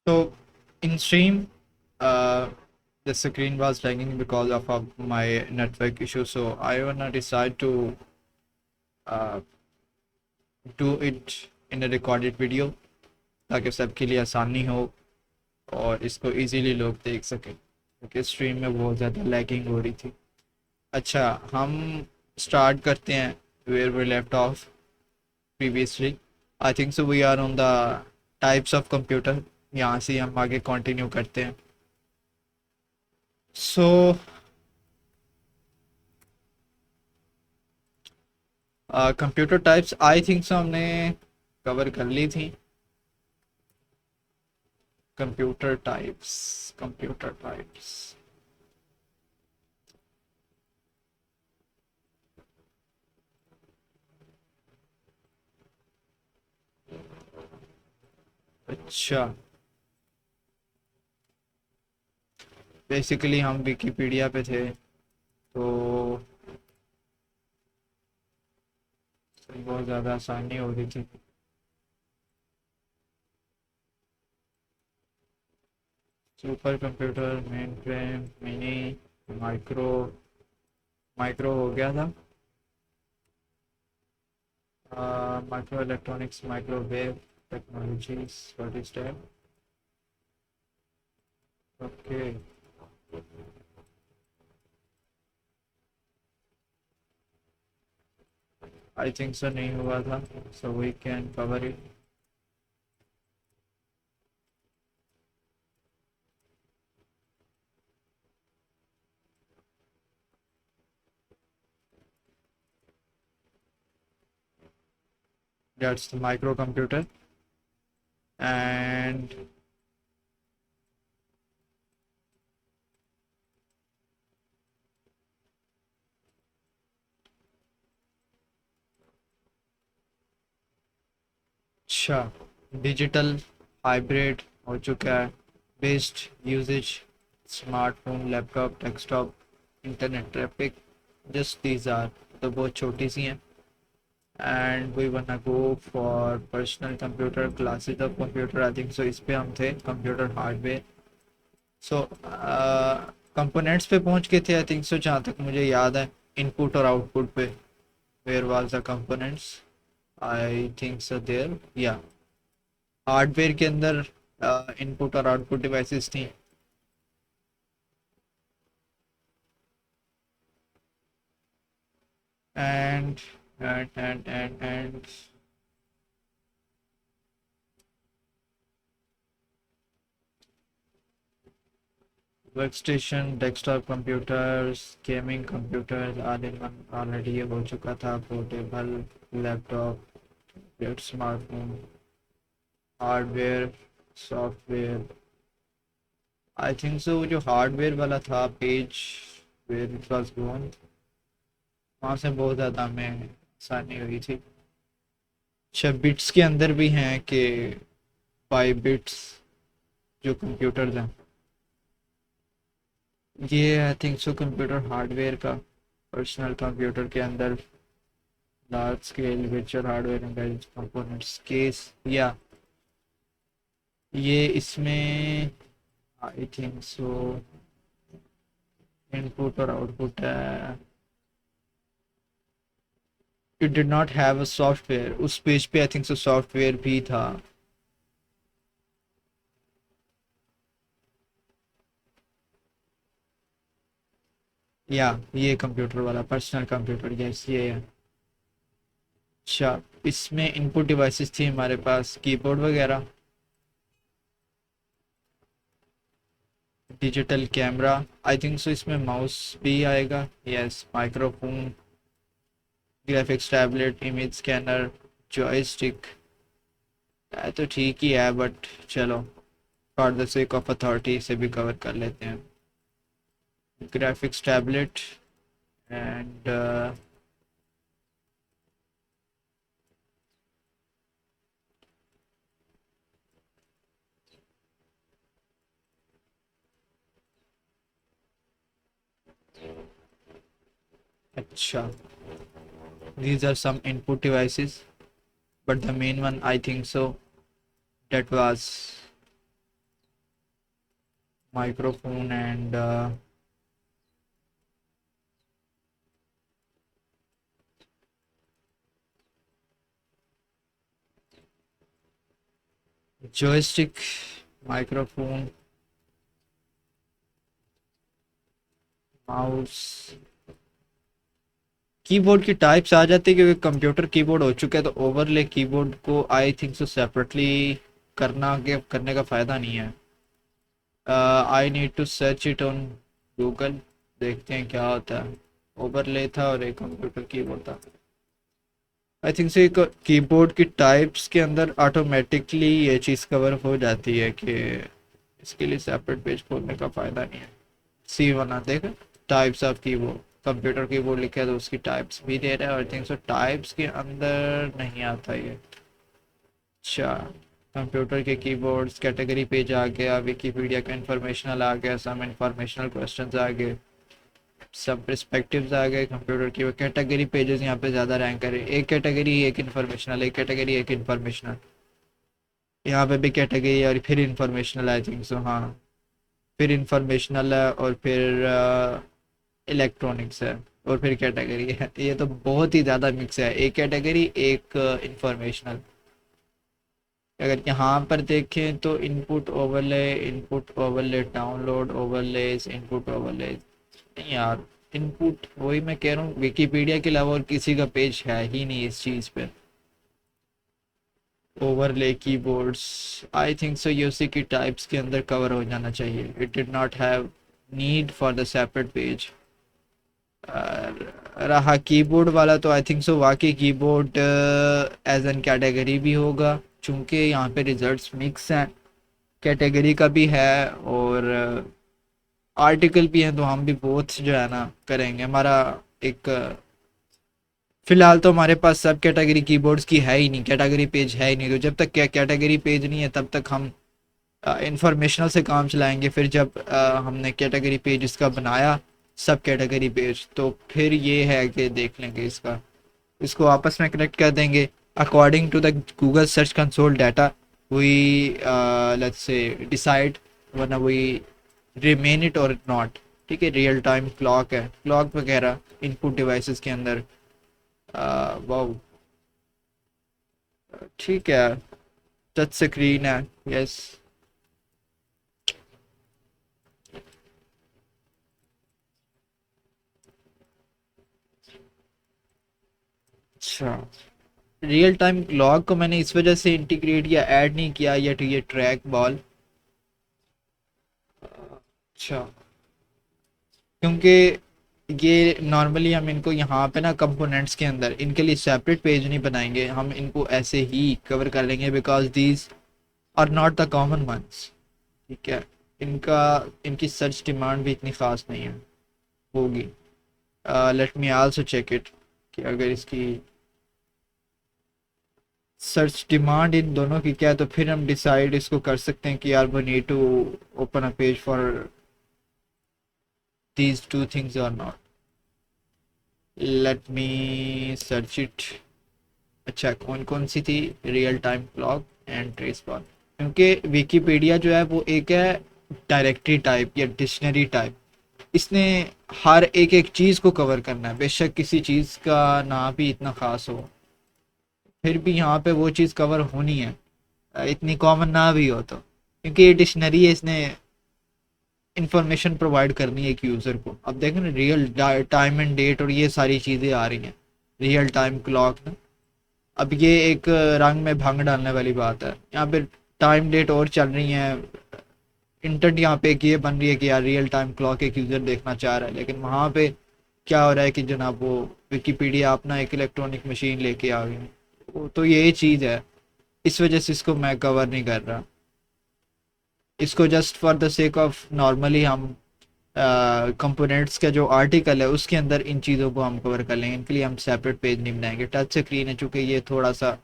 So in stream, the screen was lagging because of my network issue. So I wanna decide to uh, do it in a recorded video ताकि सबके लिए आसानी हो और इसको easily लोग देख सकें क्योंकि स्ट्रीम में बहुत ज़्यादा लैगिंग हो रही थी। अच्छा, हम स्टार्ट करते हैं where we left off previously. I think so we are on the types of computer. यहाँ से हम आगे कंटिन्यू करते हैं। So computer types I think so हमने कवर कर ली थी। Computer types. अच्छा, बेसिकली हम विकीपीडिया पे थे तो बहुत ज़्यादा आसानी हो रही थी। Super computer, main frame, mini, micro. Micro हो गया था। Micro electronics, microwave technologies, what is that? Okay. I think so नहीं हुआ था, so we can cover it. That's the micro computer and अच्छा, डिजिटल हाइब्रिड हो चुका है। Based usages smartphone, laptop, desktop, internet traffic, just these are. तो बहुत छोटी सी हैं। And we wanna go for personal computer, classes of computer. I think so इस पे हम थे, कंप्यूटर हार्डवेयर। सो कंपोनेंट्स पे पहुंच गए थे आई थिंक सो, जहाँ तक मुझे याद है। इनपुट और आउटपुट पे where was the components, I think so there या हार्डवेयर के अंदर इनपुट और आउटपुट डिवाइसेस थी। And and workstation, desktop computers, gaming computer, all in one already ये हो चुका था। Portable laptop, smartphone, hardware, software. I think so जो हार्डवेयर वाला था page where it was gone, वहाँ से बहुत ज़्यादा हमें आसानी हुई थी। अच्छा, बिट्स के अंदर भी हैं कि 5 बिट्स जो कंप्यूटर्स हैं, ये आई थिंक सो कंप्यूटर हार्डवेयर का पर्सनल कंप्यूटर के अंदर large scale virtual hardware embedded components case, या ये इसमें आई थिंक सो इनपुट और आउटपुट है। It did not have a software. उस पेज पे आई थिंक सो सॉफ्टवेयर भी था। या ये कंप्यूटर वाला पर्सनल कंप्यूटर, यस ये है। अच्छा, इसमें इनपुट डिवाइसेस थी हमारे पास, कीबोर्ड वगैरह, डिजिटल कैमरा, आई थिंक सो इसमें माउस भी आएगा, yes, microphone, graphics tablet, image scanner, joystick. तो ठीक ही है बट चलो, for the sake of authority इसे भी कवर कर लेते हैं। ग्राफिक्स टैबलेट एंड अच्छा, these are some input devices, but the main one I think so that was microphone and joystick, microphone, mouse, keyboard की टाइप्स आ जाती है क्योंकि कंप्यूटर कीबोर्ड हो चुका है, तो ओवरले कीबोर्ड को आई थिंक सो सेपरेटली करने का फ़ायदा नहीं है। I need to search it on Google, देखते हैं क्या होता है। ओवरले था और एक कंप्यूटर कीबोर्ड था। आई थिंक से एक कीबोर्ड की टाइप्स के अंदर ऑटोमेटिकली ये चीज़ कवर हो जाती है कि इसके लिए सेपरेट पेज खोलने का फ़ायदा नहीं है। सी बना देगा types of keyboard, computer keyboard लिखा है तो उसकी टाइप्स भी दे रहा है, और आई थिंक सो टाइप्स के अंदर नहीं आता ये। अच्छा, कंप्यूटर के कीबोर्ड्स कैटेगरी पेज आ गया, विकीपीडिया का इंफॉर्मेशनल आ गया, सम इंफॉर्मेशनल क्वेश्चंस आ गए, सब पर्सपेक्टिव्स आ गए। कंप्यूटर की वो कैटेगरी पेजेस यहाँ पे ज़्यादा रैंक करे, एक कैटेगरी एक इंफॉर्मेशनल, एक कैटेगरी एक इंफॉर्मेशनल, यहाँ पे भी कैटेगरी और फिर इंफॉर्मेशनल आई थिंक सो, हाँ फिर इंफॉर्मेशनल है और फिर इलेक्ट्रॉनिक्स है और फिर कैटेगरी है। ये तो बहुत ही ज़्यादा मिक्स है, एक कैटेगरी एक इंफॉर्मेशनल। अगर यहाँ पर देखें तो input overlay, download overlays, input overlays, नहीं यार, इनपुट वही मैं कह रहा हूँ, विकिपीडिया के अलावा और किसी का पेज है ही नहीं इस चीज़ पे। ओवरले कीबोर्ड्स आई थिंक सो ये उसी की टाइप्स के अंदर कवर हो जाना चाहिए। It did not have need for the separate page. रहा कीबोर्ड वाला तो आई थिंक सो वाकई कीबोर्ड एज एन कैटेगरी भी होगा, चूंकि यहाँ पे रिजल्ट्स मिक्स हैं, कैटेगरी का भी है और आर्टिकल भी हैं, तो हम भी बोथ जो है ना करेंगे। हमारा एक फिलहाल तो हमारे पास सब कैटेगरी कीबोर्ड्स की है ही नहीं, कैटेगरी पेज है ही नहीं, तो जब तक कैटेगरी पेज नहीं है तब तक हम इंफॉर्मेशनल से काम चलाएंगे। फिर जब हमने कैटेगरी पेज इसका बनाया, सब कैटेगरी पेज, तो फिर ये है कि देख लेंगे इसका, इसको आपस में कनेक्ट कर देंगे according to the Google search console data. We let's say decide वरना वी रिमेन इट और नॉट। ठीक है, रियल टाइम क्लॉक है, क्लॉक वगैरह इनपुट डिवाइसेस के अंदर। वाओ, ठीक है, टच स्क्रीन है, यस। अच्छा, रियल टाइम क्लॉक को मैंने इस वजह से इंटीग्रेट या ऐड नहीं किया, या तो ये ट्रैक बॉल। अच्छा, क्योंकि ये नॉर्मली हम इनको यहाँ पे ना कंपोनेंट्स के अंदर इनके लिए सेपरेट पेज नहीं बनाएंगे, हम इनको ऐसे ही कवर कर लेंगे because these are not the common ones. ठीक है, इनका इनकी सर्च डिमांड भी इतनी ख़ास नहीं है होगी। Let me also check it कि अगर इसकी सर्च डिमांड इन दोनों की क्या है, तो फिर हम डिसाइड इसको कर सकते हैं कि यार we need to open a page for these two things और not. Let me search it. अच्छा, कौन कौन सी थी? Real time clock and trace ball. क्योंकि विकिपीडिया जो है वो एक है डायरेक्टरी टाइप या डिक्शनरी टाइप, इसने हर एक एक चीज़ को कवर करना है, बेशक किसी चीज़ का ना भी इतना ख़ास हो, फिर भी यहाँ पे वो चीज़ कवर होनी है, इतनी कॉमन ना भी हो तो, क्योंकि ये डिक्शनरी है, इसने इंफॉर्मेशन प्रोवाइड करनी है एक यूज़र को। अब देखें ना, रियल टाइम एंड डेट और ये सारी चीज़ें आ रही हैं, रियल टाइम क्लॉक ना। अब ये एक रंग में भंग डालने वाली बात है, यहाँ पे टाइम डेट और चल रही है, इंटेंट यहाँ पे एक ये बन रही है कि यार रियल टाइम क्लॉक एक यूज़र देखना चाह रहा है, लेकिन वहाँ पे क्या हो रहा है कि जनाब वो विकिपीडिया अपना एक इलेक्ट्रॉनिक मशीन लेके आ गई, तो यही चीज़ है, इस वजह से इसको मैं कवर नहीं कर रहा। इसको just for the sake of normally हम कंपोनेंट्स का जो आर्टिकल है उसके अंदर इन चीज़ों को हम कवर कर लेंगे, इनके लिए हम सेपरेट पेज नहीं बनाएंगे। टच स्क्रीन है, चूँकि ये थोड़ा सा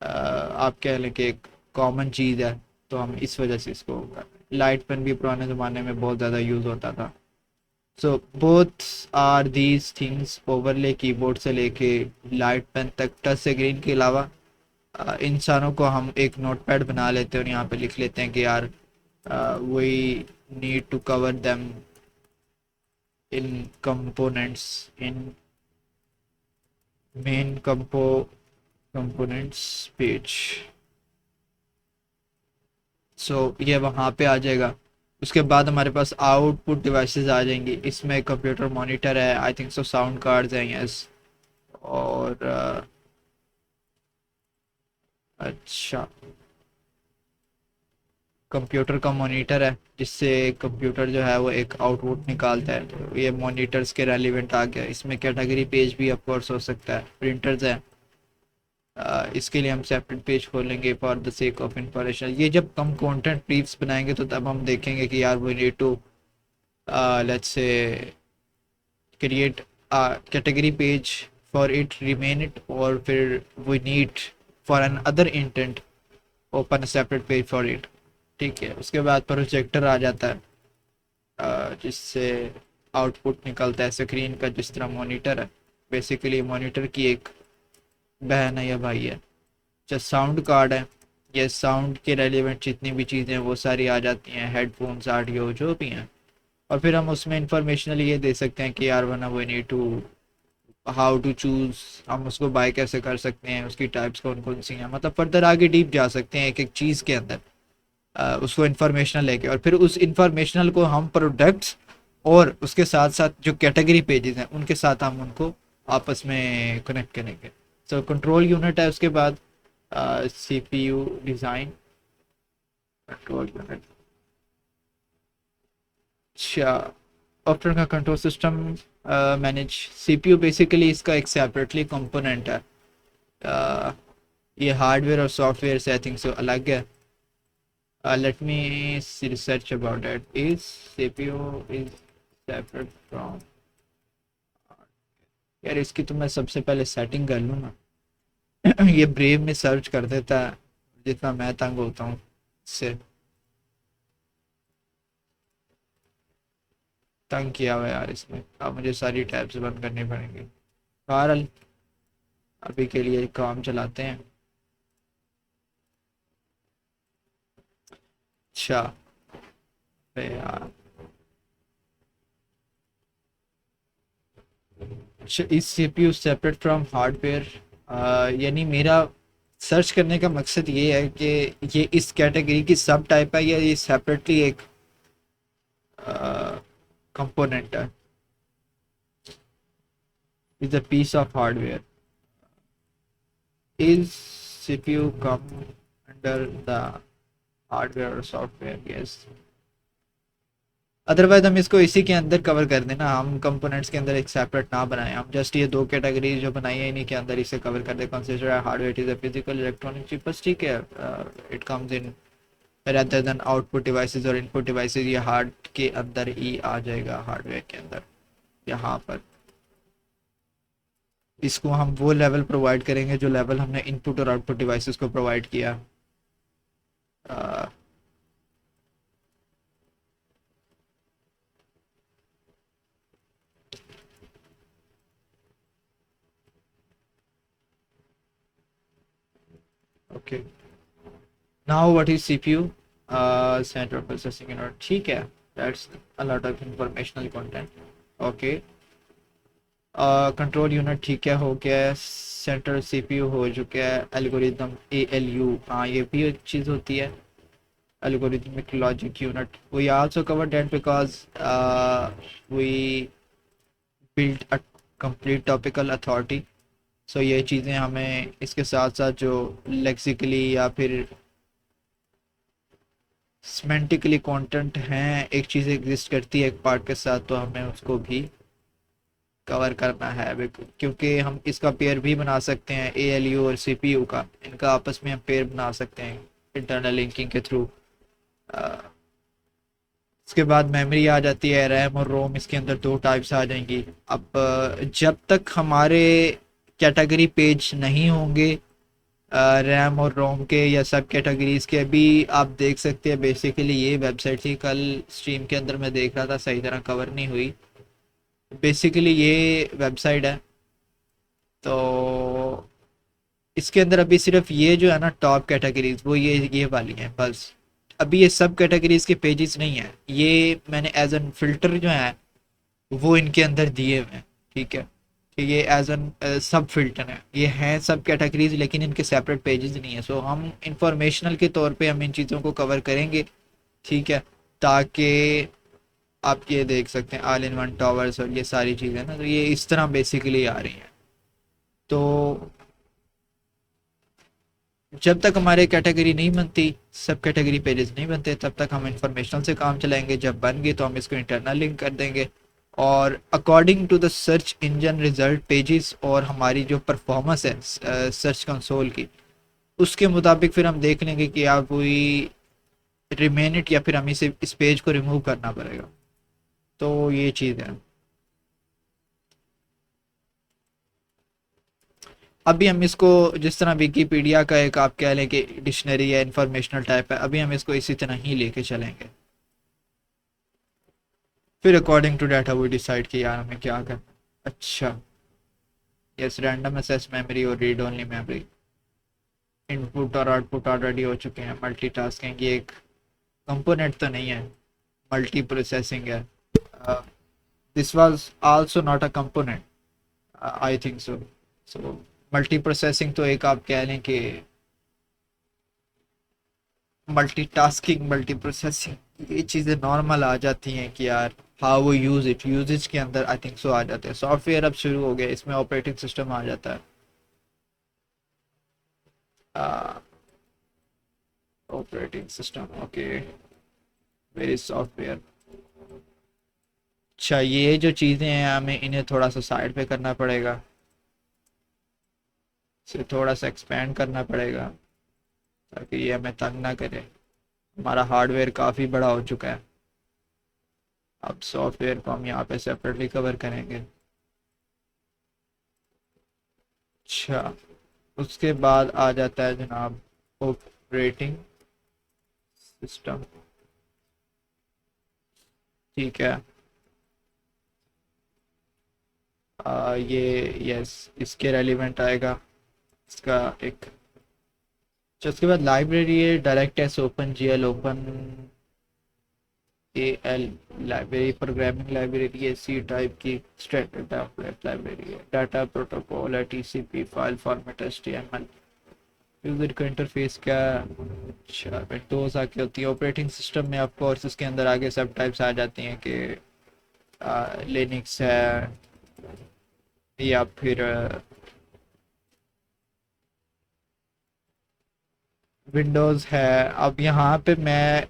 आप कह लें कि एक कॉमन चीज़ है, तो हम इस वजह से इसको कर रहे हैं। लाइट पेन भी पुराने ज़माने में बहुत ज़्यादा यूज़ होता था। So both are these things, overlay keyboard से लेके लाइट पेन तक, टच स्क्रीन के अलावा इंसानों को हम एक नोटपैड बना लेते हैं और यहाँ पे लिख लेते हैं कि यार वही need to cover them in components in main components page. सो ये वहाँ पे आ जाएगा. उसके बाद हमारे पास आउटपुट डिवाइसेस आ जाएंगी. इसमें कंप्यूटर मॉनिटर है, आई थिंक सो साउंड कार्ड्स हैं, यस. और अच्छा, कंप्यूटर का मॉनिटर है जिससे कंप्यूटर जो है वो एक आउटपुट निकालता है. तो ये मॉनिटर्स के रेलिवेंट आ गया. इसमें कैटेगरी पेज भी ऑफकोर्स हो सकता है. प्रिंटर्स हैं, इसके लिए हम सेपरेट पेज खोलेंगे for the sake of information. ये जब हम कंटेंट ब्रीफ्स बनाएंगे तो तब हम देखेंगे कि यार we need to let's say create category page for it, remain it, और फिर we need for an other intent open separate page for it. ठीक है. उसके बाद प्रोजेक्टर आ जाता है जिससे आउटपुट निकलता है स्क्रीन का, जिस तरह मॉनिटर है. बेसिकली मॉनिटर की एक बहन है या भाई है. अच्छा, साउंड कार्ड है. ये साउंड के रेलिवेंट जितनी भी चीज़ें हैं वो सारी आ जाती हैं, हेडफोन्स, ऑडियो, जो भी हैं. और फिर हम उसमें इंफॉर्मेशनली ये दे सकते हैं कि यार वरना we need to how to choose, हम उसको बाय कैसे कर सकते हैं, उसकी टाइप्स कौन कौन सी हैं. मतलब फर्दर आगे डीप जा सकते हैं एक एक चीज़ के अंदर, उसको इंफॉर्मेशनल लेके. और फिर उस इंफॉर्मेशनल को हम प्रोडक्ट्स और उसके साथ साथ जो कैटेगरी पेजेस हैं उनके साथ हम उनको आपस में कनेक्ट करेंगे. सो कंट्रोल यूनिट है. उसके बाद सीपीयू डिज़ाइन कंट्रोल यूनिट. अच्छा, ऑफ्टर का control system manage. CPU basically इसका एक सेपरेटली कंपोनेंट है. ये हार्डवेयर और सॉफ्टवेयर से आई थिंक सो अलग है. Let me research about that. Is CPU is separate from, यार इसकी तो मैं सबसे पहले सेटिंग कर लूँ ना. ये ब्रेव में सर्च कर देता है जितना मैं तंग होता हूँ इससे. तंग किया हुआ यार इसमें. अब मुझे सारी टैब्स बंद करनी पड़ेंगी. बहरहाल अभी के लिए काम चलाते हैं. अच्छा, अरे यार. इस सीपीयू सेपरेट फ्रॉम हार्डवेयर, यानी मेरा सर्च करने का मकसद ये है कि ये इस कैटेगरी की सब टाइप है या ये सेपरेटली एक कंपोनेंट है. Is a piece of hardware. Is CPU come under the hardware और सॉफ्टवेयर, यस. अदरवाइज हम इसको इसी के अंदर कवर कर देना. हम कंपोनेंट्स के अंदर एक सेपरेट ना बनाएं. हम जस्ट ये दो कैटेगरी जो बनाई है इन्हीं के अंदर इसे कवर कर दे. Consider hardware is a physical electronic chip, बस. ठीक है. It comes in rather than output devices और इनपुट डिवाइसेस. ये हार्ड के अंदर ही आ जाएगा, हार्डवेयर के अंदर. यहाँ पर इसको हम वो लेवल प्रोवाइड करेंगे जो लेवल हमने इनपुट और आउटपुट डिवाइसेस को प्रोवाइड किया. Okay, now what is CPU? Central processing unit. ठीक है, that's a lot of informational content. Okay, control unit ठीक है, हो गया है. सेंट्रल सीपीयू हो चुका है. एल्गोरिदम एएलयू, हाँ ये भी एक चीज़ होती है. algorithmic logic unit. We also covered that because we built a complete topical authority. So ये चीज़ें हमें इसके साथ साथ जो लेक्सिकली या फिर सेमेंटिकली कंटेंट हैं, एक चीज़ एग्जिस्ट करती है एक पार्ट के साथ, तो हमें उसको भी कवर करना है. क्योंकि हम इसका पेयर भी बना सकते हैं, एएलयू और सीपीयू का. इनका आपस में हम पेयर बना सकते हैं इंटरनल लिंकिंग के थ्रू. उसके बाद मेमोरी आ जाती है, रैम और रोम. इसके अंदर दो टाइप्स आ जाएंगी. अब जब तक हमारे कैटेगरी पेज नहीं होंगे रैम और रोम के या सब कैटेगरीज के, अभी आप देख सकते हैं बेसिकली ये वेबसाइट थी. कल स्ट्रीम के अंदर मैं देख रहा था, सही तरह कवर नहीं हुई. बेसिकली ये वेबसाइट है. तो इसके अंदर अभी सिर्फ ये जो है ना टॉप कैटेगरीज वो ये वाली हैं बस. अभी ये सब कैटेगरीज के पेजेस नहीं है, ये मैंने एज एन फिल्टर जो है वो इनके अंदर दिए हुए हैं। ठीक है, कि ये एज एन सब फिल्टर है, ये हैं सब कैटेगरीज लेकिन इनके सेपरेट पेजेस नहीं है। सो हम इंफॉर्मेशनल के तौर पे हम इन चीज़ों को कवर करेंगे। ठीक है, ताकि आप ये देख सकते हैं ऑल इन वन टावर्स और ये सारी चीज़ें ना, तो ये इस तरह बेसिकली आ रही हैं। तो जब तक हमारे कैटेगरी नहीं बनती, सब कैटेगरी पेजेस नहीं बनते, तब तक हम इंफॉर्मेशनल से काम चलाएंगे। जब बन गए तो हम इसको इंटरनल लिंक कर देंगे, और according to the search engine result pages और हमारी जो परफॉर्मेंस है सर्च कंसोल की, उसके मुताबिक फिर हम देख लेंगे कि आप वही रिमेन इट या फिर हमें इसे इस पेज को रिमूव करना पड़ेगा। तो ये चीज़ है। अभी हम इसको जिस तरह विकीपीडिया का एक आप कह लें कि डिक्शनरी है, इंफॉर्मेशनल टाइप है, अभी हम इसको इसी तरह ही लेके चलेंगे। फिर अकॉर्डिंग टू डाटा वो डिसाइड कि यार हमें क्या करना। अच्छा, यस, रैंडम एक्सेस मेमोरी और रीड ओनली मेमोरी, इनपुट और आउटपुट ऑलरेडी हो चुके हैं। मल्टीटास्किंग ये एक कंपोनेंट तो नहीं है, मल्टी प्रोसेसिंग है। This was also not a component, I think so. So multi processing तो एक आप कह लें कि मल्टीटास्किंग, मल्टी प्रोसेसिंग, ये चीज़ें नॉर्मल आ जाती हैं कि यार हाउ वो यूज इट, यूजेज के अंदर आई थिंक सो आ जाते हैं। सॉफ्टवेयर अब शुरू हो गया, इसमें ऑपरेटिंग सिस्टम आ जाता है। Operating system, okay, very software. अच्छा, ये जो चीज़ें हैं हमें इन्हें थोड़ा सा साइड पे करना पड़ेगा, इसे थोड़ा सा एक्सपेंड करना पड़ेगा ताकि ये हमें तंग ना करे। हमारा हार्डवेयर काफ़ी बड़ा हो चुका है, अब सॉफ्टवेयर को हम यहाँ पे सेपरेटली कवर करेंगे। अच्छा, उसके बाद आ जाता है जनाब ऑपरेटिंग सिस्टम। ठीक है, ये यस, इसके रेलिवेंट आएगा इसका एक। अच्छा, उसके बाद लाइब्रेरी है, direct S, open G L, open A L library, programming library है, सी टाइप की स्टैंडर्ड टेम्पलेट लाइब्रेरी है, डाटा प्रोटोकॉल है, TCP, file format, HTML, user का इंटरफेस क्या है। अच्छा, विंडोज आके होती है ऑपरेटिंग सिस्टम में, ऑफ कोर्स इसके अंदर आगे सब टाइप्स आ जाती हैं कि लिनक्स है या फिर विंडोज़ है। अब यहाँ पे मैं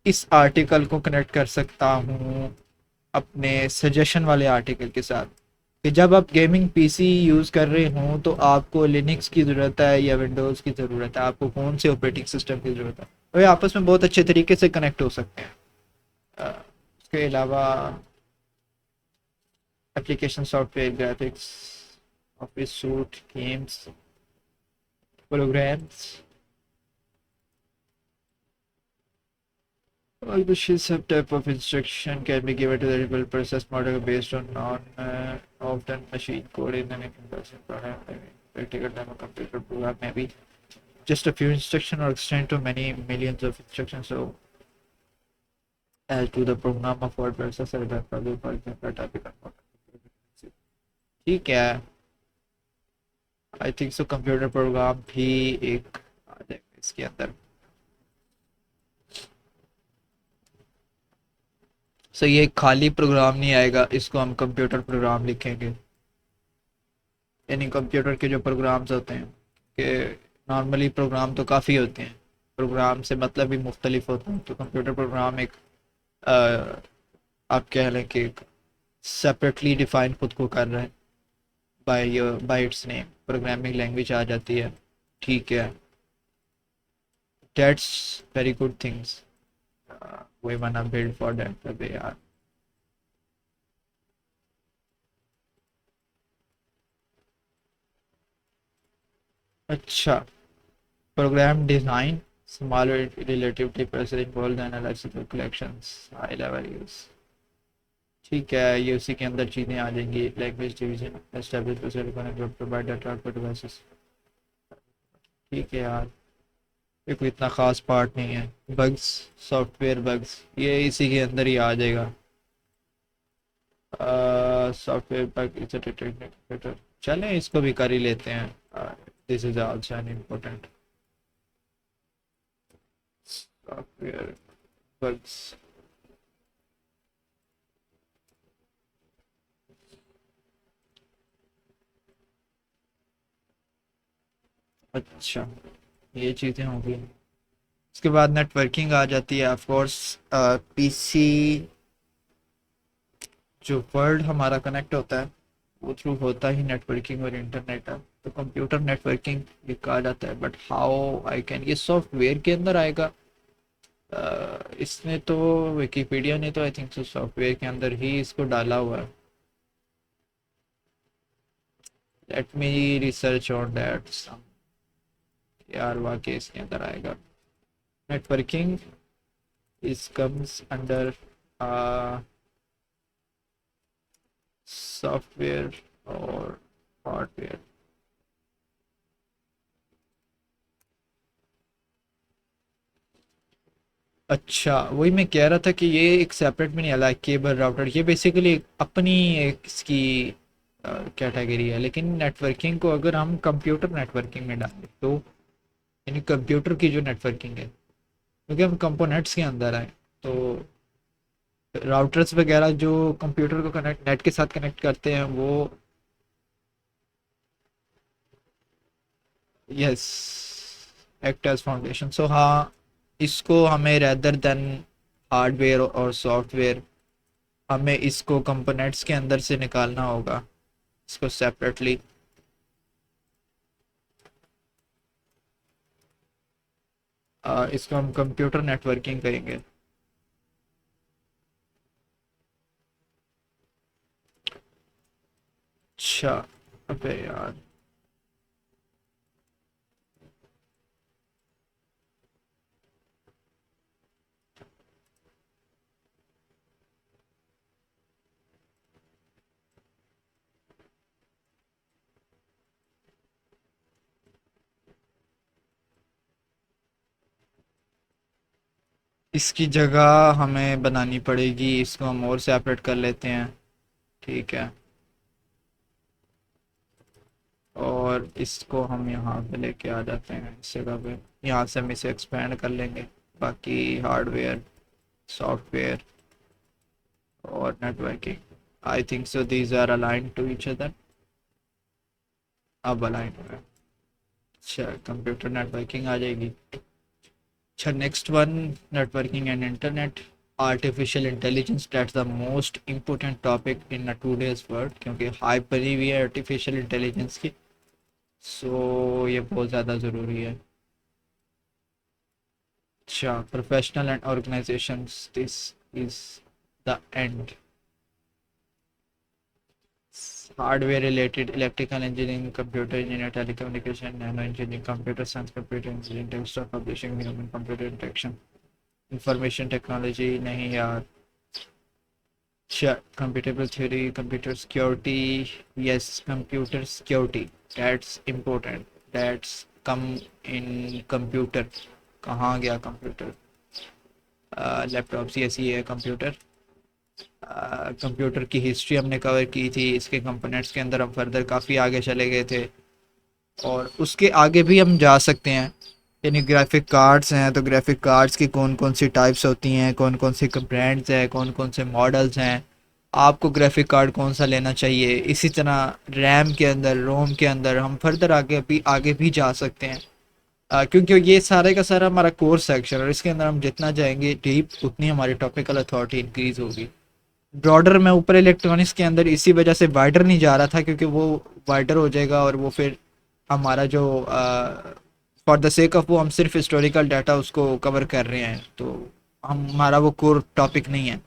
इस आर्टिकल को कनेक्ट कर सकता हूँ अपने सजेशन वाले आर्टिकल के साथ, कि जब आप गेमिंग पीसी यूज़ कर रहे हों तो आपको लिनक्स की ज़रूरत है या विंडोज़ की ज़रूरत है, आपको कौन से ऑपरेटिंग सिस्टम की ज़रूरत है, और ये आपस में बहुत अच्छे तरीके से कनेक्ट हो सकते हैं। उसके अलावा application, software, graphics, office suite, games, programs, all the sub type of instruction can be given to the real process model based on non often machine code in an person program. I mean, practical demo computer program maybe just a few instructions or extend to many millions of instructions. So as to the program of word processor that probably for example typical model. ठीक है, आई think so computer program भी एक आ जाएगा इसके अंदर। सो ये खाली programme नहीं आएगा, इसको हम कंप्यूटर प्रोग्राम लिखेंगे। यानी कंप्यूटर के जो प्रोग्राम्स होते हैं, कि नॉर्मली प्रोग्राम तो काफ़ी होते हैं, प्रोग्राम से मतलब भी मुख्तलिफ होते हैं, तो कंप्यूटर प्रोग्राम एक अ, आप कह लें कि सेपरेटली डिफाइन खुद को कर रहा है by its name, programming language आ जाती है। ठीक है, that's very good things, we wanna build for that way यार। अच्छा, program design, small relatively pressure involve analysis collections, high level use. ठीक है, ये उसी के अंदर चीज़ें आ जाएंगी, language division, establish process provide data output devices. ठीक है यार, ये कोई इतना ख़ास पार्ट नहीं है। बग्स, सॉफ्टवेयर बग्स, ये इसी के अंदर ही आ जाएगा। सॉफ्टवेयर बग इज डिटेक्टर, चलें इसको भी कर ही लेते हैं। This is also an important software bugs. अच्छा, ये चीज़ें होंगी। उसके बाद नेटवर्किंग आ जाती है ऑफ कोर्स। पीसी जो वर्ल्ड हमारा कनेक्ट होता है वो थ्रू होता ही नेटवर्किंग और इंटरनेट है, तो कंप्यूटर नेटवर्किंग ये कहा जाता है। बट हाउ आई कैन, ये सॉफ्टवेयर के अंदर आएगा। इसने तो, विकिपीडिया ने तो आई थिंक सो सॉफ्टवेयर के अंदर ही इसको डाला हुआ है। Let me research on that यार, वाकई इसके अंदर आएगा। नेटवर्किंग इस कम्स अंडर सॉफ्टवेयर और हार्डवेयर। अच्छा, वही मैं कह रहा था कि ये एक सेपरेट में नहीं आला, केबल राउटर ये बेसिकली अपनी एक इसकी कैटेगरी है। लेकिन नेटवर्किंग को अगर हम कंप्यूटर नेटवर्किंग में डालें तो, यानी कंप्यूटर की जो नेटवर्किंग है, क्योंकि हम कंपोनेंट्स के अंदर आए, तो राउटर्स वगैरह जो कंप्यूटर को कनेक्ट, नेट के साथ कनेक्ट करते हैं वो। Yes, act as foundation. So हाँ, इसको हमें रेदर देन हार्डवेयर और सॉफ्टवेयर, हमें इसको कंपोनेंट्स के अंदर से निकालना होगा, इसको सेपरेटली। इसको हम कंप्यूटर नेटवर्किंग करेंगे। अच्छा, अबे यार, इसकी जगह हमें बनानी पड़ेगी, इसको हम और सेपरेट कर लेते हैं। ठीक है, और इसको हम यहाँ पे लेके आ जाते हैं इस जगह पे। यहाँ से हम इसे एक्सपेंड कर लेंगे। बाकी हार्डवेयर, सॉफ्टवेयर और networking, I think so these are aligned to each other. अब अलाइंड हो गए। अच्छा, कंप्यूटर नेटवर्किंग आ जाएगी। अच्छा, next one, networking and internet, artificial intelligence, that's the most important topic in today's world, क्योंकि हाइप बनी हुई है आर्टिफिशियल इंटेलिजेंस की। सो ये बहुत ज़्यादा ज़रूरी है। अच्छा, professional and organisations, this is the end. Hardware related, electrical engineering, computer engineer, telecommunication, nano engineering, computer science, computer engineering, text publishing, human computer interaction, information technology नहीं यार। अच्छा, computable theory, computer security, yes computer security, that's important, that's come in computer. कहाँ गया computer? Laptop C S है computer. Computer की history हमने cover की थी, इसके कंपोनेंट्स के अंदर हम फर्दर काफ़ी आगे चले गए थे, और उसके आगे भी हम जा सकते हैं। यानी ग्राफिक कार्ड्स हैं, तो ग्राफिक कार्ड्स की कौन कौन सी टाइप्स होती हैं, कौन कौन से ब्रांड्स हैं, कौन कौन से मॉडल्स हैं, आपको ग्राफिक कार्ड कौन सा लेना चाहिए। इसी तरह रैम के अंदर, रोम के अंदर हम फर्दर आगे भी जा सकते हैं। क्योंकि ये सारे का सारा हमारा कोर्स सेक्शन, और इसके अंदर हम जितना जाएंगे डीप, उतनी हमारी टॉपिकल अथॉरिटी इंक्रीज होगी। ब्रॉडर में ऊपर इलेक्ट्रॉनिक्स के अंदर इसी वजह से वाइडर नहीं जा रहा था, क्योंकि वो वाइडर हो जाएगा और वो फिर हमारा जो फॉर द सेक ऑफ वो हम सिर्फ हिस्टोरिकल डाटा उसको कवर कर रहे हैं, तो हमारा वो कोर टॉपिक नहीं है।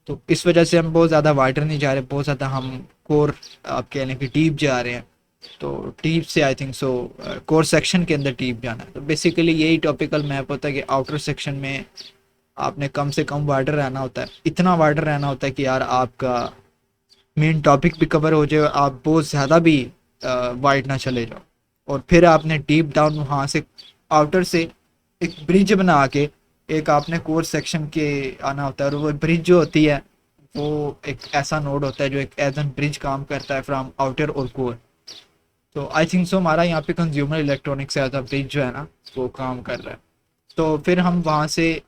तो इस वजह से हम बहुत ज़्यादा वाइडर नहीं जा रहे, बहुत ज़्यादा हम कोर, आप कह लें कि डीप जा रहे हैं। तो डीप से आई थिंक सो कोर सेक्शन के अंदर डीप जाना है। तो बेसिकली यही टॉपिकल मैप होता है कि आउटर सेक्शन में आपने कम से कम वाइडर रहना होता है, इतना वाइडर रहना होता है कि यार आपका मेन टॉपिक भी कवर हो जाए और आप बहुत ज़्यादा भी वाइड ना चले जाओ। और फिर आपने डीप डाउन वहाँ से, आउटर से एक ब्रिज बना के, एक आपने कोर सेक्शन के आना होता है, और वो ब्रिज जो होती है वो एक ऐसा नोड होता है जो एक एज एन ब्रिज काम करता है फ्रॉम आउटर और कोर। तो आई थिंक सो हमारा यहाँ पे consumer electronics as a bridge जो है ना वो काम कर रहा है। तो फिर हम वहाँ से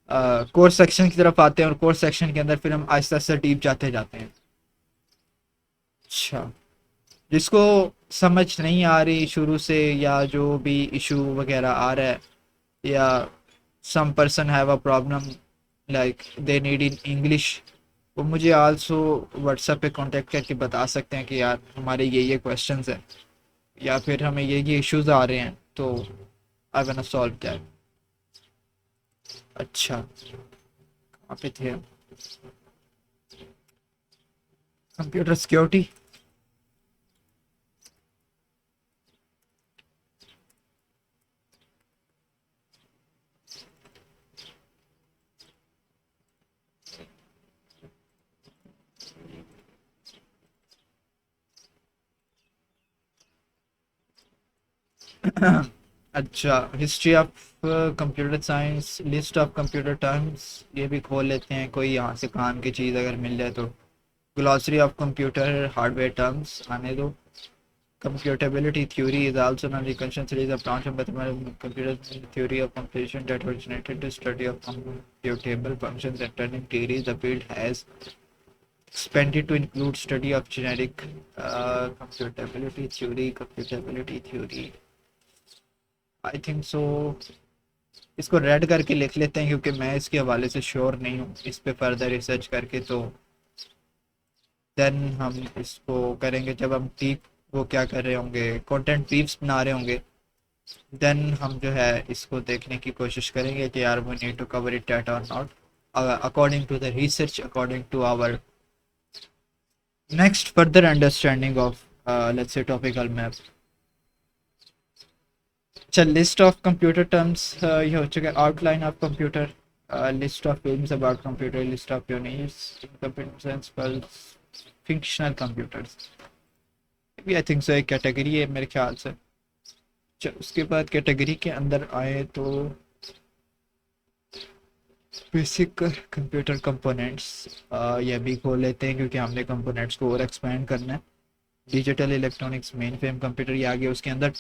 कोर सेक्शन की तरफ आते हैं, और कोर सेक्शन के अंदर फिर हम आहिस्ता आहिस्ता डीप जाते जाते हैं। अच्छा, जिसको समझ नहीं आ रही शुरू से, या जो भी इशू वगैरह आ रहा है, या some person have a problem like they need in English, वो मुझे आल्सो व्हाट्सएप पे कांटेक्ट करके बता सकते हैं कि यार हमारे ये क्वेश्चंस हैं, या फिर हमें ये इश्यूज आ रहे हैं, तो आई वांट सॉल्व दैट। अच्छा, कहाँ पे थे हम? Computer security. अच्छा, history of computer science, list of computer terms, ये भी खोल लेते हैं, कोई यहाँ से काम की चीज़ अगर मिल जाए तो। Glossary of computer hardware terms आने दो। Computability theory is also known as condition series of branch of mathematical computer theory of computation that originated to study of computable functions and turning degrees. The field has expanded to include study of generic computability theory. Computability theory, I think so। इसको red करके लिख लेते हैं क्योंकि मैं इसके हवाले से श्योर नहीं हूँ, इस पे फर्दर रिसर्च करके तो देन हम इसको करेंगे जब हम डीप वो क्या कर रहे होंगे, कंटेंट ब्रीफ्स बना रहे होंगे, देन हम जो है इसको देखने की कोशिश करेंगे कि यार we need to cover it date और not according to the research, according to our next further understanding of let's say topical map. अच्छा, लिस्ट ऑफ कंप्यूटर टर्म्स ये हो चुका है। Outline of computer, list of films about computer, list of units in computer science पर fictional computers, भी I think सो एक category है मेरे ख्याल से। अच्छा, उसके बाद कैटेगरी के अंदर आए तो बेसिक कंप्यूटर कंपोनेंट्स, ये भी खोल लेते हैं क्योंकि हमने कंपोनेंट्स को और एक्सपेंड करना है। Digital electronics main frame computer, ये आगे उसके अंदर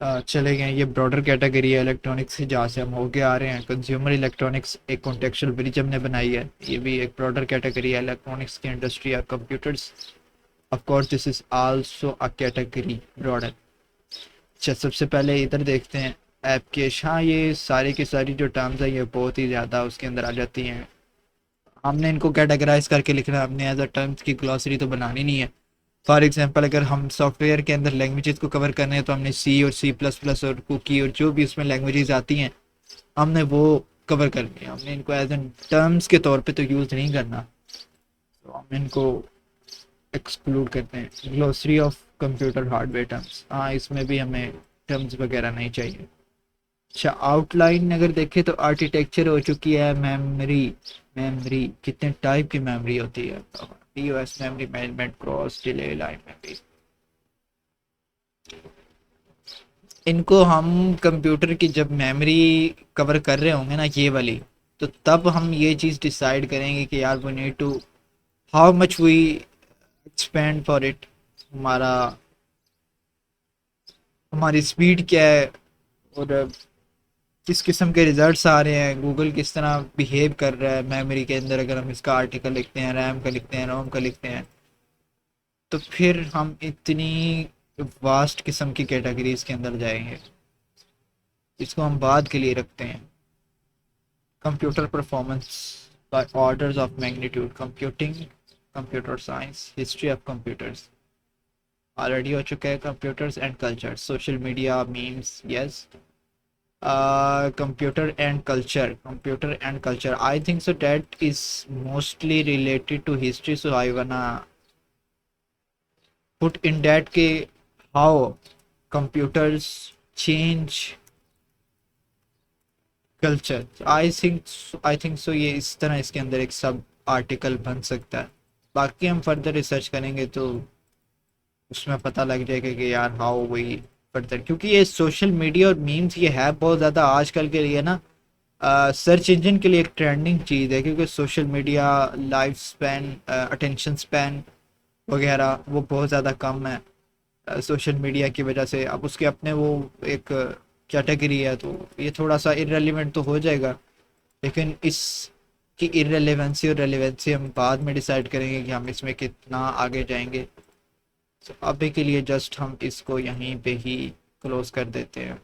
चले गए। ये ब्रॉडर कैटेगरी है इलेक्ट्रॉनिक्स से, जहाँ से हम होके आ रहे हैं। कंज्यूमर इलेक्ट्रॉनिक्स एक कॉन्टेक्चुअल ब्रिज हमने बनाई है, ये भी एक ब्रॉडर कैटेगरी है इलेक्ट्रॉनिक्स की इंडस्ट्री या computers. Of course this is also a category broader. अच्छा, सबसे पहले इधर देखते हैं ऐप के। हाँ, ये सारी की सारी जो टर्म्स है ये बहुत ही ज़्यादा उसके अंदर आ जाती हैं। हमने इनको कैटेगराइज करके लिखना है, हमने एज अ टर्म्स की ग्लॉसरी तो बनानी नहीं है। फॉर एग्जांपल अगर हम सॉफ्टवेयर के अंदर लैंग्वेजेस को कवर करने हैं तो हमने सी और सी प्लस प्लस और कुकी और जो भी उसमें लैंग्वेजेस आती हैं हमने वो कवर करनी है। हमने इनको एज एन टर्म्स के तौर पे तो यूज़ नहीं करना, तो हम इनको एक्सक्लूड करते हैं। Glossary of computer hardware terms, हाँ इसमें भी हमें टर्म्स वगैरह नहीं चाहिए। अच्छा, आउटलाइन अगर देखें तो आर्किटेक्चर हो चुकी है। मेमोरी, मेमोरी कितने टाइप की मेमोरी होती है? POS memory management, cross delay line memory. इनको हम कंप्यूटर की जब मेमोरी कवर कर रहे होंगे ना ये वाली, तो तब हम ये चीज़ डिसाइड करेंगे कि यार we need to how much we expand for it. हमारा हमारी स्पीड क्या है, और किस किस्म के रिजल्ट्स आ रहे हैं, गूगल किस तरह बिहेव कर रहा है मेमोरी के अंदर। अगर हम इसका आर्टिकल लिखते हैं, रैम का लिखते हैं, रोम का लिखते हैं, तो फिर हम इतनी वास्ट किस्म की कैटेगरीज के अंदर जाएंगे। इसको हम बाद के लिए रखते हैं। Computer performance by orders of magnitude, computing, computer science, history of computers already हो चुका है। Computers and culture, social media, memes, yes. Computer and culture, I think so that is mostly related to history, so I wanna put in that ke how computers change culture। I think so ये इस तरह इसके अंदर एक sub article बन सकता है। बाकी हम फर्दर रिसर्च करेंगे तो उसमें पता लग जाएगा कि यार हाउ वी फर्दर, क्योंकि ये सोशल मीडिया और मीम्स ये है बहुत ज़्यादा आजकल के लिए ना, सर्च इंजन के लिए एक ट्रेंडिंग चीज़ है, क्योंकि social media life span, attention span वगैरह वो बहुत ज़्यादा कम है सोशल मीडिया की वजह से। अब उसके अपने वो एक कैटेगरी है, तो ये थोड़ा सा इररेलेवेंट तो हो जाएगा, लेकिन इस की इररेलेवेंसी और रेलेवेंसी हम बाद में डिसाइड करेंगे कि हम इसमें कितना आगे जाएंगे। तो अभी के लिए जस्ट हम इसको यहीं पे ही क्लोज कर देते हैं।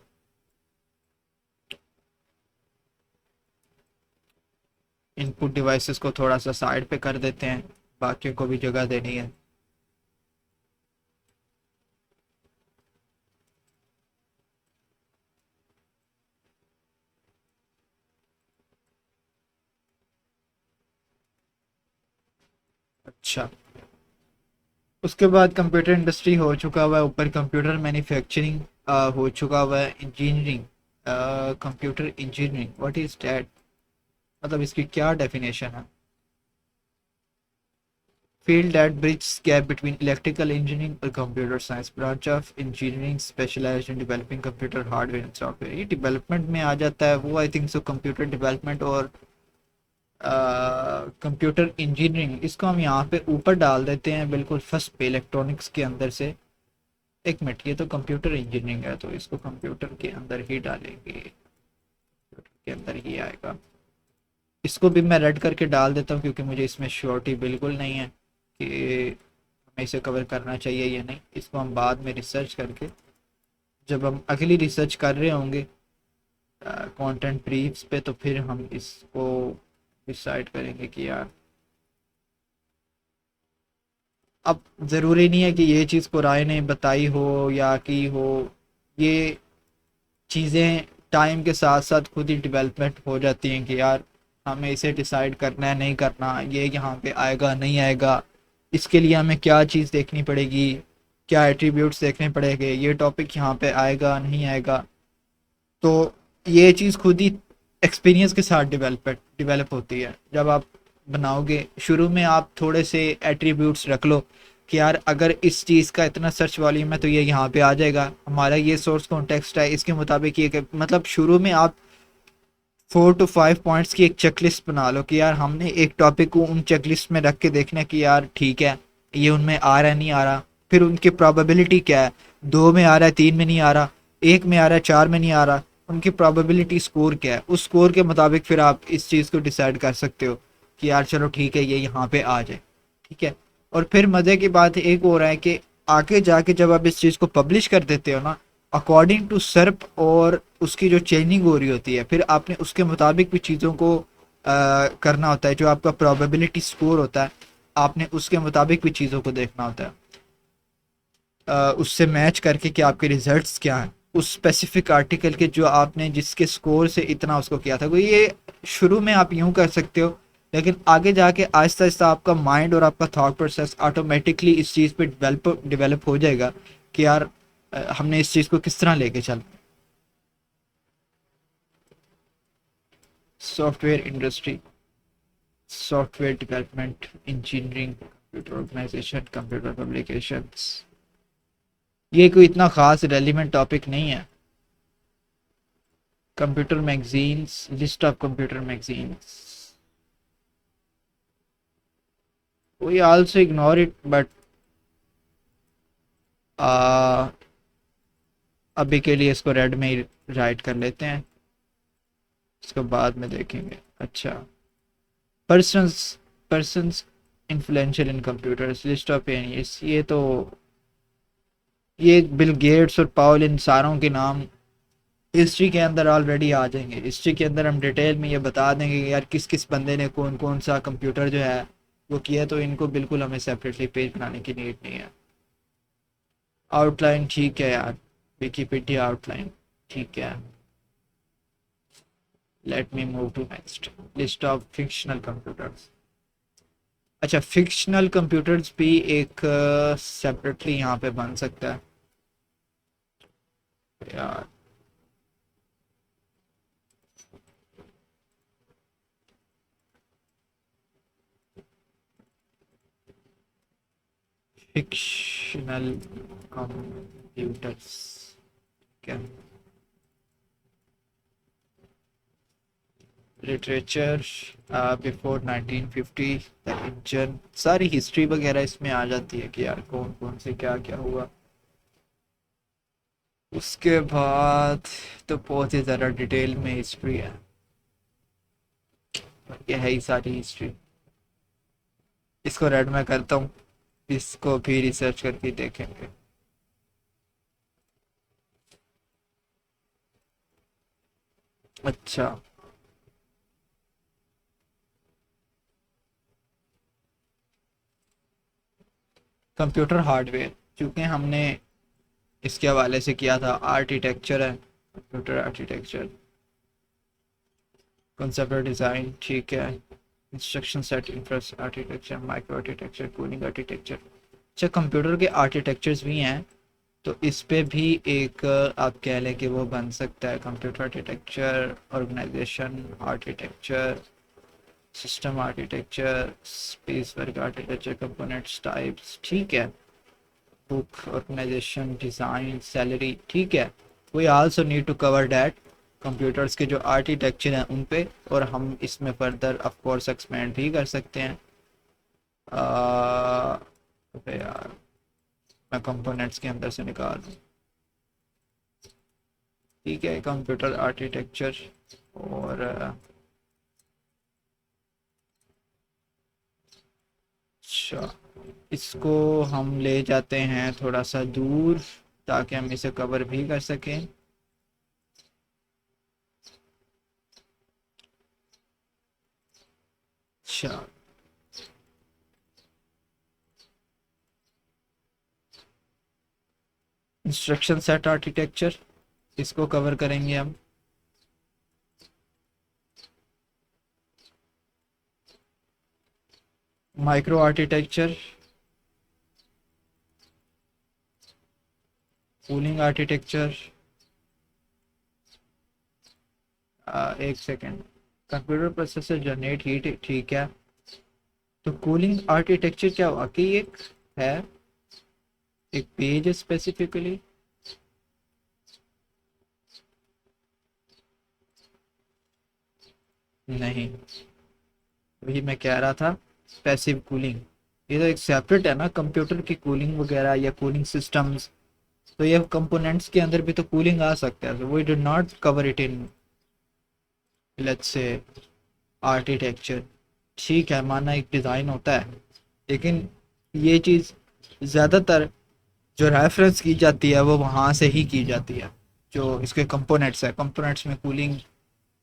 इनपुट डिवाइसेस को थोड़ा सा साइड पे कर देते हैं, बाकियों को भी जगह देनी है। अच्छा, उसके बाद कंप्यूटर इंडस्ट्री हो चुका हुआ है, ऊपर कंप्यूटर मैन्युफैक्चरिंग हो चुका हुआ है, engineering, computer engineering what is that, मतलब इसकी क्या डेफिनेशन है? Field that bridges gap between electrical engineering और computer science, branch of engineering specialized in developing computer hardware and software। ये डेवलपमेंट में आ जाता है वो, आई थिंक सो कंप्यूटर डेवलपमेंट और कंप्यूटर इंजीनियरिंग, इसको हम यहाँ पे ऊपर डाल देते हैं बिल्कुल फर्स्ट पे इलेक्ट्रॉनिक्स के अंदर से। एक मिनट, ये तो कंप्यूटर इंजीनियरिंग है, तो इसको कंप्यूटर के अंदर ही डालेंगे, कंप्यूटर के अंदर ही आएगा। इसको भी मैं रेड करके डाल देता हूँ, क्योंकि मुझे इसमें श्योरिटी बिल्कुल नहीं है कि हमें इसे कवर करना चाहिए या नहीं। इसको हम बाद में रिसर्च करके, जब हम अगली रिसर्च कर रहे होंगे कंटेंट ब्रीफ्स पे, तो फिर हम इसको डिसाइड करेंगे कि यार, अब ज़रूरी नहीं है कि ये चीज़ कुरान ने बताई हो या की हो, ये चीज़ें टाइम के साथ साथ खुद ही डेवलपमेंट हो जाती हैं कि यार हमें इसे डिसाइड करना है नहीं करना, ये यहाँ पे आएगा नहीं आएगा, इसके लिए हमें क्या चीज़ देखनी पड़ेगी, क्या एट्रीब्यूट्स देखने पड़ेंगे, ये टॉपिक यहाँ पे आएगा नहीं आएगा। तो ये चीज़ खुद ही एक्सपीरियंस के साथ डेवलप होती है। जब आप बनाओगे शुरू में आप थोड़े से एट्रीब्यूट्स रख लो कि यार अगर इस चीज़ का इतना सर्च वॉल्यूम है तो ये यहाँ पे आ जाएगा, हमारा ये सोर्स कॉन्टेक्स्ट है, इसके मुताबिक ये मतलब शुरू में आप 4 to 5 पॉइंट्स की एक चेकलिस्ट बना लो कि यार हमने एक टॉपिक को उन चेकलिस्ट में रख के देखना कि यार ठीक है ये उनमें आ रहा है नहीं आ रहा, फिर उनकी प्रोबेबिलिटी क्या है, 2 में आ रहा है, 3 में नहीं आ रहा, 1 में आ रहा है, 4 में नहीं आ रहा, उनकी प्रोबेबिलिटी स्कोर क्या है, उस स्कोर के मुताबिक फिर आप इस चीज़ को डिसाइड कर सकते हो कि यार चलो ठीक है ये यहाँ पे आ जाए। ठीक है, और फिर मज़े की बात एक हो रहा है कि आगे जाके जब आप इस चीज़ को पब्लिश कर देते हो ना, अकॉर्डिंग टू सर्प और उसकी जो चेंजिंग हो रही होती है, फिर आपने उसके मुताबिक भी चीज़ों को करना होता है। जो आपका प्रोबेबिलिटी स्कोर होता है, आपने उसके मुताबिक भी चीज़ों को देखना होता है, उससे मैच करके कि आपके रिजल्ट्स क्या हैं उस स्पेसिफिक आर्टिकल के, जो आपने जिसके स्कोर से इतना उसको किया था। कोई ये शुरू में आप यूं कर सकते हो, लेकिन आगे जाके आहिस्ता आहिस्ता आपका माइंड और आपका थॉट प्रोसेस ऑटोमेटिकली इस चीज़ पे डेवलप हो जाएगा कि यार हमने इस चीज़ को किस तरह लेके चल। Software industry, software development, engineering, computer organisation, computer publications, ये कोई इतना खास रेलिवेंट टॉपिक नहीं है। Computer magazines, list of computer magazines, we also ignore it, but अभी के लिए इसको रेड में ही राइट कर लेते हैं, इसको बाद में देखेंगे। अच्छा, persons, persons influential in computers, list of pioneers, ये तो ये बिल गेट्स और पाउल इन सारों के नाम हिस्ट्री के अंदर ऑलरेडी आ जाएंगे। हिस्ट्री के अंदर हम डिटेल में ये बता देंगे कि यार किस किस बंदे ने कौन कौन सा कंप्यूटर जो है वो किया, तो इनको बिल्कुल हमें सेपरेटली पेज बनाने की नीड नहीं है। आउटलाइन ठीक है यार, विकीपीडिया आउटलाइन ठीक है। Let me move to next, list of fictional computers. अच्छा, फिक्शनल कंप्यूटर्स भी एक सेपरेटली यहाँ पे बन सकता है यार। फिक्शनल कंप्यूटर्स, क्या लिटरेचर बिफोर 1950, द इंजन, सारी हिस्ट्री वगैरह इसमें आ जाती है कि यार कौन कौन से क्या क्या हुआ। उसके बाद तो बहुत ही ज़्यादा डिटेल में हिस्ट्री है, ये है ही सारी हिस्ट्री। इसको रेड में करता हूँ, इसको भी रिसर्च करके देखेंगे। अच्छा, कंप्यूटर हार्डवेयर, क्योंकि हमने इसके हवाले से किया था, आर्किटेक्चर है, कंप्यूटर आर्किटेक्चर, कंसेप्ट डिज़ाइन, ठीक है, instruction set, infra architecture, micro architecture, cooling architecture. अच्छा, कंप्यूटर के आर्किटेक्चर्स भी हैं, तो इस पे भी एक आप कह लें कि वो बन सकता है, computer architecture, organisation architecture, system architecture, space work architecture, components types, ठीक है, बुक ऑर्गेनाइजेशन, डिज़ाइन, सैलरी, ठीक है। We also need to cover that, computers के जो आर्किटेक्चर हैं उन पे, और हम इसमें फर्दर ऑफ कोर्स एक्सपेंड भी कर सकते हैं। अबे यार, मैं कंपोनेंट्स के अंदर से निकाल दूँ, ठीक है, कंप्यूटर आर्किटेक्चर। और अच्छा, इसको हम ले जाते हैं थोड़ा सा दूर, ताकि हम इसे कवर भी कर सकें। अच्छा, इंस्ट्रक्शन सेट आर्किटेक्चर, इसको कवर करेंगे हम। माइक्रो आर्किटेक्चर, कूलिंग आर्किटेक्चर, एक second, computer processor generate heat, ठीक है, तो कूलिंग आर्किटेक्चर क्या वाकई एक है, एक पेज स्पेसिफिकली? नहीं, वही मैं कह रहा था, पैसिव कूलिंग, ये तो एक सेपरेट है ना, कंप्यूटर की कूलिंग वगैरह या कूलिंग सिस्टम्स, तो ये कंपोनेंट्स के अंदर भी तो कूलिंग आ सकता है, we did not cover it in, let's say, architecture. ठीक है, माना एक डिज़ाइन होता है, लेकिन ये चीज़ ज़्यादातर जो रेफरेंस की जाती है वो वहाँ से ही की जाती है, जो इसके कंपोनेंट्स है, कंपोनेंट्स में कूलिंग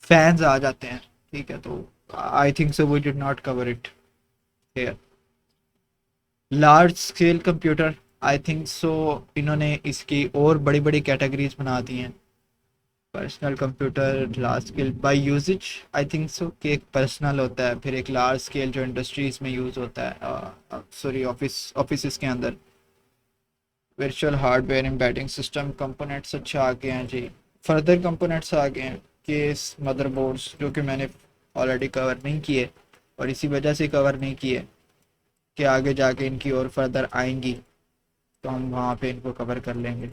फैंस आ जाते हैं, ठीक है, तो I think so we did not cover it here. Large scale computer, I think so इन्होंने इसकी और बड़ी बड़ी कैटेगरीज बना दी हैं। Personal computer, large scale by usages, I think so कि एक पर्सनल होता है, फिर एक लार्ज स्केल जो इंडस्ट्रीज में यूज़ होता है, सॉरी, ऑफिस के अंदर। Virtual hardware embedding system components अच्छा आ गए हैं जी। फर्दर कंपोनेंट्स आ गए हैं, केस, मदरबोर्ड्स, जो कि मैंने ऑलरेडी कवर नहीं किए, और इसी वजह से कवर नहीं किए कि आगे जाके इनकी और फर्दर आएंगी, तो हम वहाँ पे इनको कवर कर लेंगे।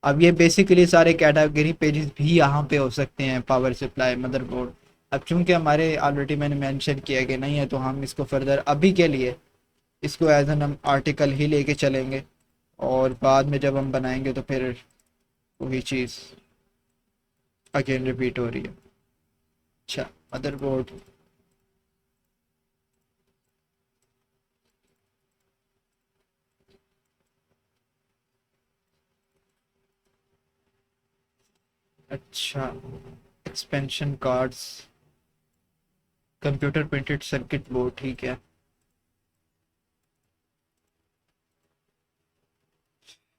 अब ये बेसिकली सारे कैटेगरी पेजेस भी यहाँ पे हो सकते हैं, पावर सप्लाई, मदरबोर्ड। अब चूंकि हमारे ऑलरेडी मैंने मेंशन किया कि नहीं है, तो हम इसको फर्दर अभी के लिए इसको एज एन हम आर्टिकल ही लेके चलेंगे, और बाद में जब हम बनाएंगे तो फिर वही चीज़ अगेन रिपीट हो रही है। अच्छा, मदरबोर्ड, अच्छा, expansion cards, computer printed circuit board, ठीक है।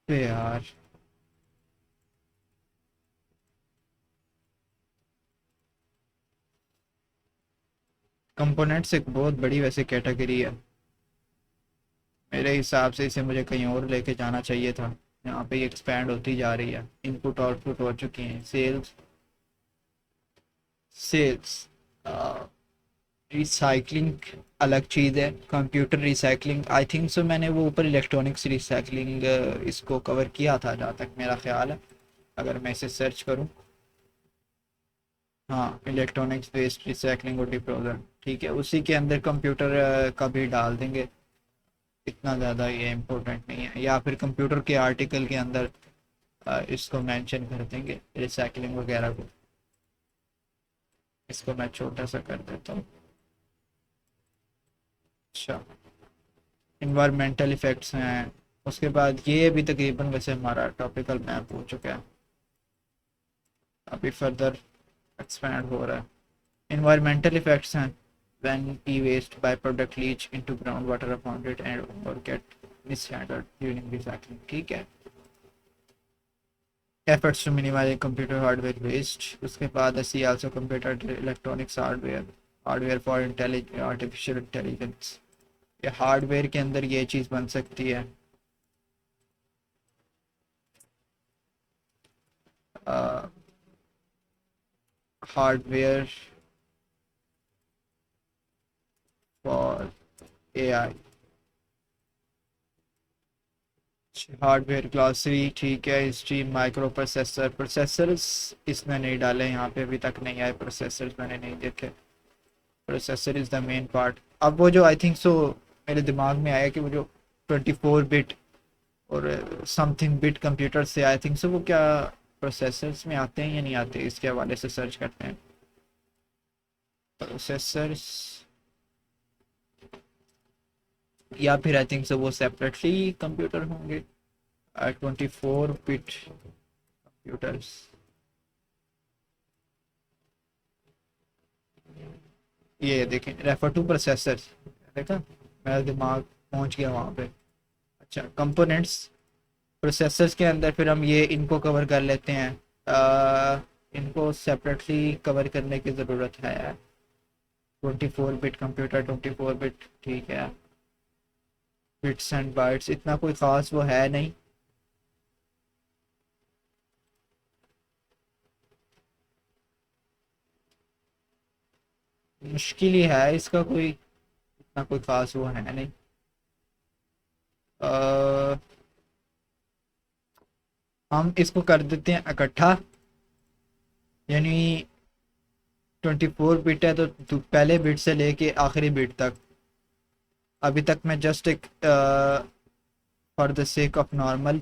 तो यार, कंपोनेंट्स एक बहुत बड़ी वैसे कैटेगरी है, मेरे हिसाब से इसे मुझे कहीं और लेके जाना चाहिए था। यहाँ पे एक्सपैंड होती जा रही है, इनपुट आउटपुट हो चुकी हैं, सेल्स, सेल्स, रिसाइकलिंग अलग चीज़ है, कंप्यूटर रिसाइकलिंग, आई थिंक सो मैंने वो ऊपर इलेक्ट्रॉनिक्स रिसाइकलिंग इसको कवर किया था, जहाँ तक मेरा ख्याल है। अगर मैं इसे सर्च करूं, हाँ, इलेक्ट्रॉनिक्स वेस्ट रिसाइकलिंग और डिपोजल, ठीक है, उसी के अंदर कंप्यूटर का भी डाल देंगे। इतना ज़्यादा ये इम्पोर्टेंट नहीं है, या फिर कंप्यूटर के आर्टिकल के अंदर इसको मेंशन कर देंगे रिसाइकलिंग वगैरह को। इसको मैं छोटा सा कर देता हूँ। अच्छा, इन्वायरमेंटल इफ़ेक्ट्स हैं। उसके बाद ये भी तकरीबन वैसे हमारा टॉपिकल मैप हो चुका है, अभी फर्दर एक्सपैंड हो रहा है। इन्वायरमेंटल इफ़ेक्ट्स हैं, when e-waste byproduct leach into groundwater abounded and or get mishandled during recycling, ठीक है। efforts to minimize computer hardware waste, उसके बाद see also computer electronics hardware for artificial intelligence, ये hardware के अंदर ये चीज़ बन सकती है। Hardware for AI, hardware glossary, ठीक है। हिस्ट्री, माइक्रो प्रोसेसर, प्रोसेसर्स इसमें नहीं डाले, यहाँ पे अभी तक नहीं आए प्रोसेसर्स, मैंने नहीं देखे। Processor is the main part. अब वो जो आई थिंक सो मेरे दिमाग में आया कि वो जो 24 बिट और समथिंग बिट कंप्यूटर से, आई थिंक सो वो क्या प्रोसेसर्स में आते हैं या नहीं आते, इसके हवाले से सर्च करते हैं। प्रोसेसर्स, या फिर आई थिंक सो वो सेपरेटली कंप्यूटर होंगे, 24 बिट कंप्यूटर्स। ये देखें, रेफर टू प्रोसेसर्स, देखा, मेरा दिमाग पहुंच गया वहाँ पे। अच्छा, कंपोनेंट्स, प्रोसेसर्स के अंदर फिर हम ये इनको कवर कर लेते हैं। इनको सेपरेटली कवर करने की ज़रूरत है यार। 24 बिट कंप्यूटर, 24 बिट, ठीक है। बिट्स एंड बाइट्स इतना कोई ख़ास वो है नहीं। मुश्किल ही है इसका, कोई इतना कोई ख़ास वो है नहीं। अ, हम इसको कर देते हैं इकट्ठा, यानी 24 बिट है तो पहले बिट से लेके आखिरी बिट तक। अभी तक मैं जस्ट एक for the sake of normal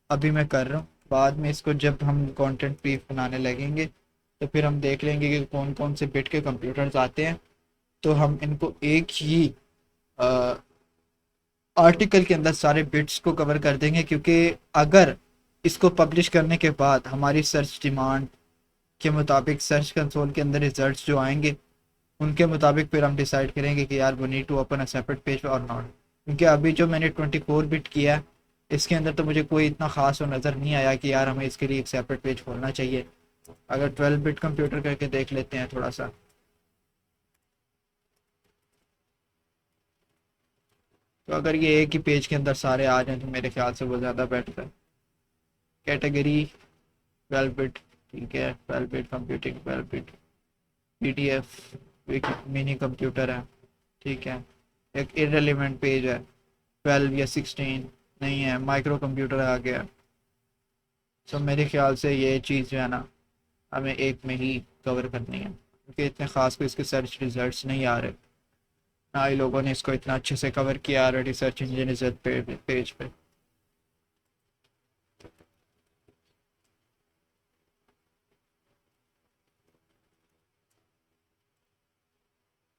अभी मैं कर रहा हूँ। बाद में इसको जब हम कंटेंट ब्रीफ बनाने लगेंगे तो फिर हम देख लेंगे कि कौन कौन से बिट के कंप्यूटर्स आते हैं, तो हम इनको एक ही आर्टिकल के अंदर सारे बिट्स को कवर कर देंगे, क्योंकि अगर इसको पब्लिश करने के बाद हमारी सर्च डिमांड के मुताबिक सर्च कंसोल के अंदर रिजल्ट्स जो आएंगे उनके मुताबिक फिर हम डिसाइड करेंगे कि यार वो need to open a separate page और नॉट। क्योंकि अभी जो मैंने 24 बिट किया है इसके अंदर तो मुझे कोई इतना खास और नज़र नहीं आया कि यार हमें इसके लिए एक सेपरेट पेज खोलना चाहिए। अगर 12 बिट कंप्यूटर करके देख लेते हैं थोड़ा सा, तो अगर ये एक ही पेज के अंदर सारे आ जाएं तो मेरे ख्याल से वो ज़्यादा बेटर है। कैटेगरी 12 बिट, ठीक है, 12 बिट कंप्यूटिंग, 12 बिट PDF, एक मिनी कंप्यूटर है, ठीक है। एक इररिलेवेंट पेज है, 12 या 16 नहीं है, माइक्रो कंप्यूटर आ गया। सो मेरे ख्याल से ये चीज़ जो है ना हमें एक में ही कवर करनी है, क्योंकि इतने ख़ास को इसके सर्च रिजल्ट्स नहीं आ रहे, ना ही लोगों ने इसको इतना अच्छे से कवर किया already search engine result page पे।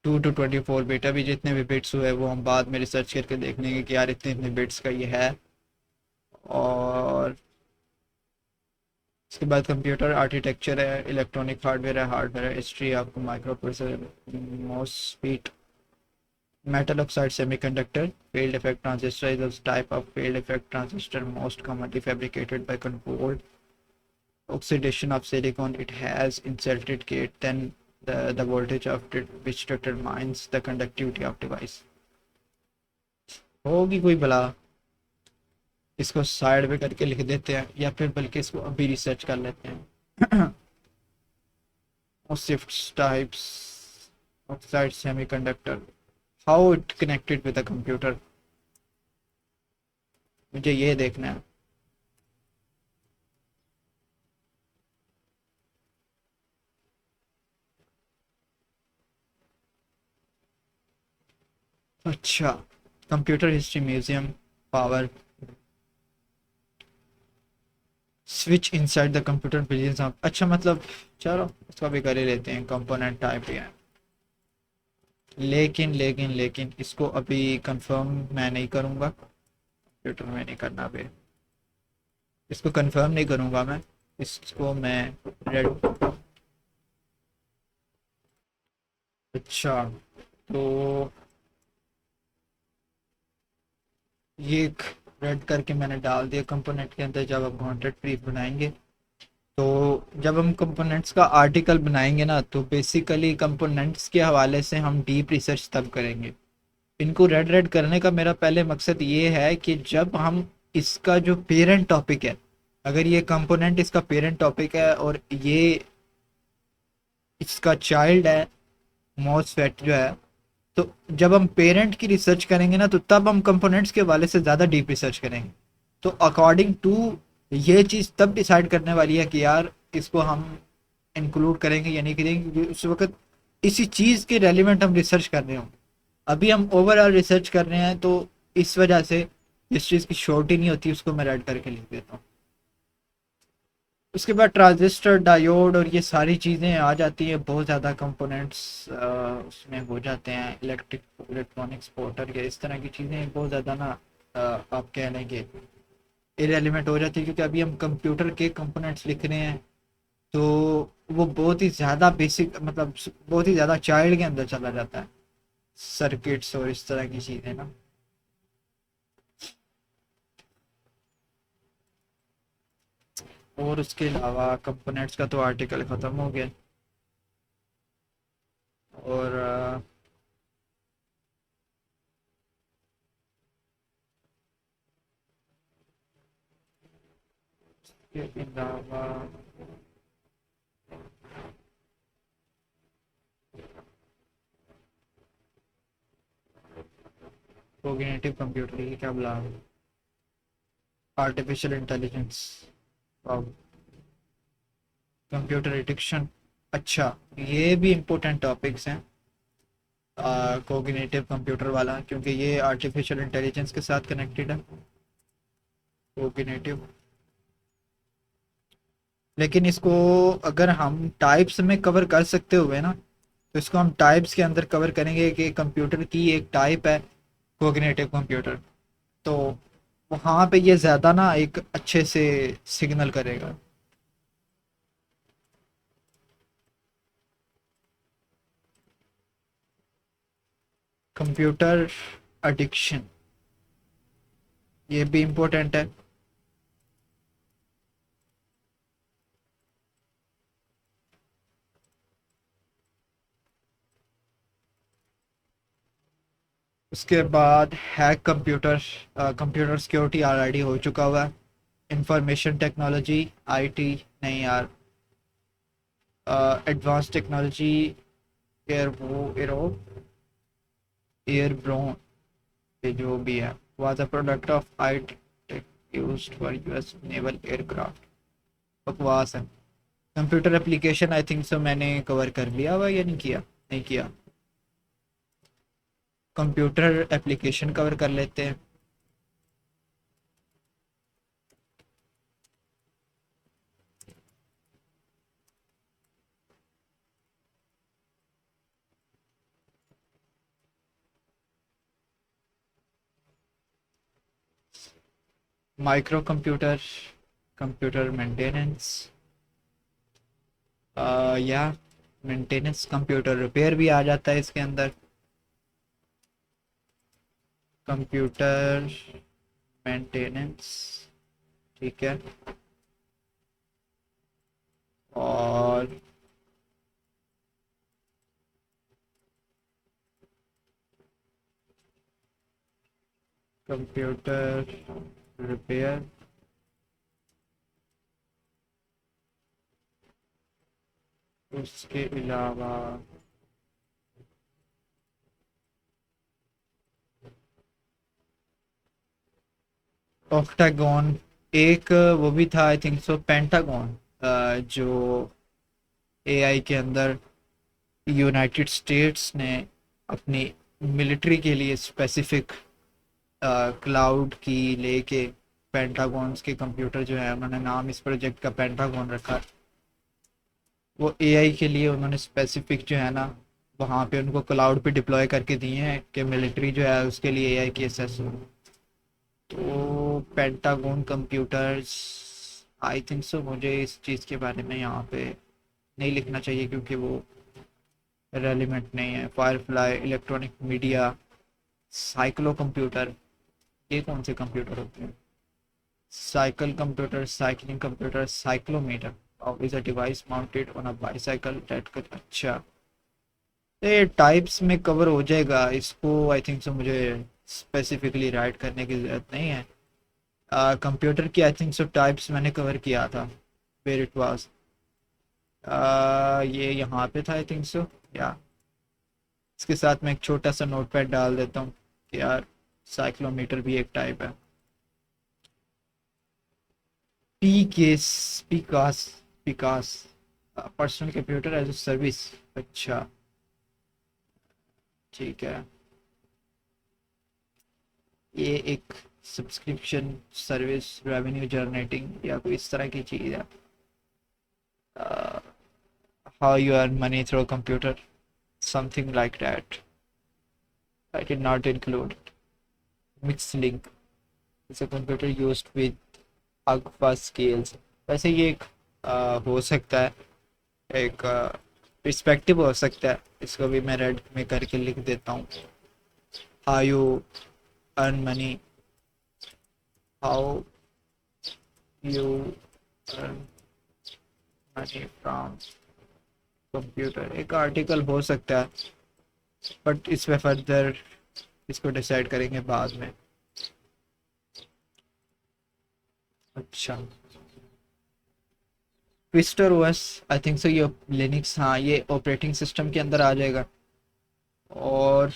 2 to 24 बिट, अभी जितने भी बिट्स हुए वो हम बाद में रिसर्च करके देख लेंगे कि यार इतने इतने बिट्स का ये है। और इसके बाद कंप्यूटर आर्किटेक्चर है, इलेक्ट्रॉनिक हार्डवेयर है हिस्ट्री, आपको micro processor, MOSFET, metal oxide semiconductor, field effect transistor is a type of field effect transistor most commonly fabricated by controlled oxidation of silicon. It has inserted gate, then the voltage of it which determines the conductivity of device। होगी कोई भला, इसको side पे करके लिख देते हैं, या फिर बल्कि इसको अभी रिसर्च कर लेते हैं। MOSFET types, oxide semiconductor, how it connected with the computer, मुझे ये देखना है। अच्छा, computer history museum, power switch inside the computer billions of, अच्छा मतलब चलो इसका भी कर ही लेते हैं, कंपोनेंट टाइप ही है। लेकिन इसको अभी कंफर्म मैं नहीं करूँगा, कंप्यूटर में नहीं करना अभी, इसको कंफर्म नहीं करूँगा मैं, इसको मैं रेड। अच्छा, तो ये एक रेड करके मैंने डाल दिया कंपोनेंट के अंदर। जब हम कॉन्टेंट ब्रीफ बनाएंगे, तो जब हम कंपोनेंट्स का आर्टिकल बनाएंगे ना, तो बेसिकली कंपोनेंट्स के हवाले से हम डीप रिसर्च तब करेंगे। इनको रेड रेड करने का मेरा पहले मकसद ये है कि जब हम इसका जो पेरेंट टॉपिक है, अगर ये कंपोनेंट इसका पेरेंट टॉपिक है और ये इसका चाइल्ड है, मॉसफेट जो है, तो जब हम पेरेंट की रिसर्च करेंगे ना, तो तब हम कंपोनेंट्स के हवाले से ज़्यादा डीप रिसर्च करेंगे। तो अकॉर्डिंग टू ये चीज़ तब डिसाइड करने वाली है कि यार इसको हम इंक्लूड करेंगे या नहीं करेंगे, क्योंकि उस वक्त इसी चीज़ के रेलिवेंट हम रिसर्च कर रहे हो। अभी हम ओवरऑल रिसर्च कर रहे हैं, तो इस वजह से इस चीज़ की श्योरिटी नहीं होती, उसको मैं ऐड करके लिख देता हूँ। उसके बाद ट्रांजिस्टर, डायोड और ये सारी चीज़ें आ जाती हैं, बहुत ज़्यादा कंपोनेंट्स उसमें हो जाते हैं, इलेक्ट्रॉनिक स्पोर्टर या इस तरह की चीज़ें बहुत ज़्यादा ना, आप कह लें कि इरेलीवेंट हो जाती है, क्योंकि अभी हम कंप्यूटर के कंपोनेंट्स लिख रहे हैं, तो वो बहुत ही ज़्यादा बेसिक, मतलब बहुत ही ज़्यादा चाइल्ड के अंदर चला जाता है, सर्किट्स और इस तरह की चीज़ें ना। और उसके अलावा कंपोनेंट्स का तो आर्टिकल ख़त्म हो गया। और इसके अलावा कोग्निटिव कंप्यूटर की क्या बुला, आर्टिफिशियल इंटेलिजेंस, कंप्यूटर एडिक्शन, अच्छा ये भी इम्पोर्टेंट टॉपिक्स हैं, कोग्निटिव कंप्यूटर वाला, क्योंकि ये आर्टिफिशियल इंटेलिजेंस के साथ कनेक्टेड है, कोग्निटिव। लेकिन इसको अगर हम टाइप्स में कवर कर सकते हुए ना, तो इसको हम टाइप्स के अंदर कवर करेंगे कि कंप्यूटर की एक टाइप है कोग्निटिव कंप्यूटर, तो वहाँ पे ये ज़्यादा ना एक अच्छे से सिग्नल करेगा। कंप्यूटर एडिक्शन, ये भी इम्पोर्टेंट है। उसके बाद hack computer, computer security already हो चुका हुआ है। इंफॉर्मेशन टेक्नोलॉजी, आईटी, नहीं यार, एडवांस टेक्नोलॉजी, एयर वो एरो एयर ब्रोन, ये जो भी है, was a product of I tech used for US naval aircraft, बकवास है। Computer application I think so मैंने कवर कर लिया हुआ या नहीं किया, नहीं किया। कंप्यूटर एप्लीकेशन कवर कर लेते हैं। माइक्रो कंप्यूटर, कंप्यूटर मेंटेनेंस, या मेंटेनेंस, कंप्यूटर रिपेयर भी आ जाता है इसके अंदर। कंप्यूटर मेंटेनेंस, ठीक है। और कंप्यूटर रिपेयर, उसके अलावा ऑक्टागोन, एक वो भी था आई थिंक सो, पेंटागन, जो एआई के अंदर यूनाइटेड स्टेट्स ने अपनी मिलिट्री के लिए स्पेसिफिक क्लाउड की लेके पेंटागॉन्स के कंप्यूटर जो है, उन्होंने नाम इस प्रोजेक्ट का पेंटागॉन रखा। वो एआई के लिए उन्होंने स्पेसिफिक जो है ना, वहाँ पे उनको क्लाउड पे डिप्लॉय करके दिए हैं कि मिलिट्री जो है उसके लिए एआई की एसेस हो। तो पेंटागन कंप्यूटर्स, आई थिंक सो मुझे इस चीज़ के बारे में यहाँ पे नहीं लिखना चाहिए क्योंकि वो रेलिवेंट नहीं है। Firefly, electronic media, cyclo computer, ये कौन से कंप्यूटर होते हैं? Cycle computer, cycling computer, साइक्लोमीटर is a device mounted on a bicycle that can, अच्छा, ये टाइप्स में कवर हो जाएगा। इसको आई थिंक सो मुझे स्पेसिफिकली राइट करने की ज़रूरत नहीं है। कंप्यूटर की आई थिंक सो टाइप्स मैंने कवर किया था, वेयर इट वाज, ये यहाँ पे था आई थिंक सो। या इसके साथ मैं एक छोटा सा नोटपैड डाल देता हूँ कि यार साइक्लोमीटर भी एक टाइप है। P case, PCaaS, PCaaS, personal computer as a service, अच्छा, ठीक है। ये एक सब्सक्रिप्शन सर्विस, रेवेन्यू जनरेटिंग या कोई इस तरह की चीज़ है। How you earn money through computer, something like that. I did not include mix link, it's a computer used with अगवा स्केल्स। वैसे ये एक हो सकता है, एक पर्सपेक्टिव हो सकता है। इसको भी मैं रेड में करके लिख देता हूँ। How you earn money, how you earn money from computer, एक आर्टिकल हो सकता है, बट इस पे फर्दर इसको डिसाइड करेंगे बाद में। अच्छा, ट्विस्टर ओएस, आई थिंक सो ये लिनक्स, हाँ ये ऑपरेटिंग सिस्टम के अंदर आ जाएगा। और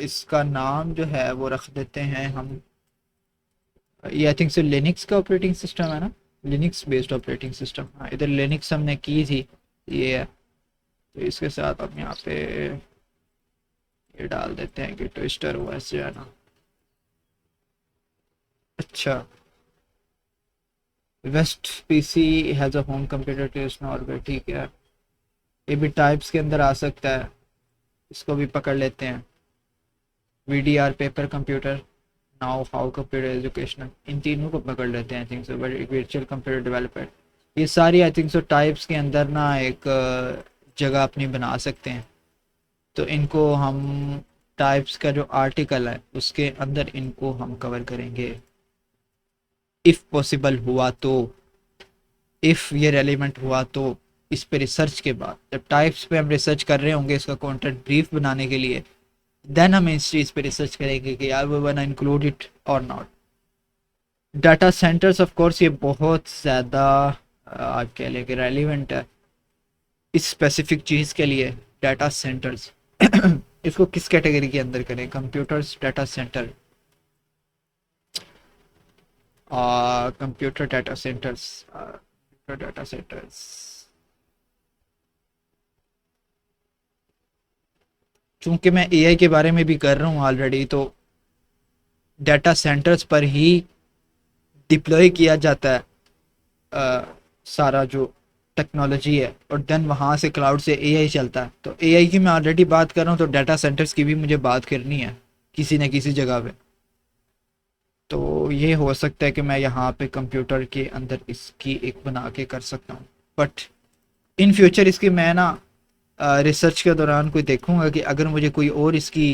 इसका नाम जो है वो रख देते हैं हम, ये आई थिंक सो लिनक्स का ऑपरेटिंग सिस्टम है ना, लिनक्स बेस्ड ऑपरेटिंग सिस्टम। हाँ, इधर लिनक्स हमने की थी, ये है। तो इसके साथ हम यहाँ पे ये डाल देते हैं कि ट्विस्टर ओएस जो है ना। अच्छा, west PC has a home computer test Norway, ठीक है। ये भी टाइप्स के अंदर आ सकता है, इसको भी पकड़ लेते हैं। VDR paper computer, now how computer educational, इन तीनों को पकड़ लेते हैं I think so. Virtual computer developer, ये सारी आई थिंक सो टाइप्स के अंदर ना एक जगह अपनी बना सकते हैं। तो इनको हम टाइप्स का जो आर्टिकल है उसके अंदर इनको हम कवर करेंगे इफ़ पॉसिबल हुआ तो, इफ़ ये रेलिवेंट हुआ तो। इस पे रिसर्च के बाद जब टाइप्स पे हम रिसर्च कर रहे होंगे इसका कंटेंट ब्रीफ बनाने के लिए, देन हम इस चीज़ पे रिसर्च करेंगे कि यार वी वांट इंक्लूड इट और not. Data centres of course ये बहुत ज़्यादा आप कह लें कि रेलिवेंट है इस स्पेसिफिक चीज़ के लिए। डाटा सेंटर्स इसको किस कैटेगरी के अंदर करें? Computers, data centre, computer data centres, computer data centres. चूंकि मैं एआई के बारे में भी कर रहा हूँ ऑलरेडी, तो डाटा सेंटर्स पर ही डिप्लॉय किया जाता है सारा जो टेक्नोलॉजी है, और देन वहाँ से क्लाउड से एआई चलता है। तो एआई की मैं ऑलरेडी बात कर रहा हूँ, तो डाटा सेंटर्स की भी मुझे बात करनी है किसी न किसी जगह पे। तो ये हो सकता है कि मैं यहाँ पे कंप्यूटर के अंदर इसकी एक बना के कर सकता हूँ, बट इन फ्यूचर इसकी मैं ना रिसर्च के दौरान कोई देखूंगा कि अगर मुझे कोई और इसकी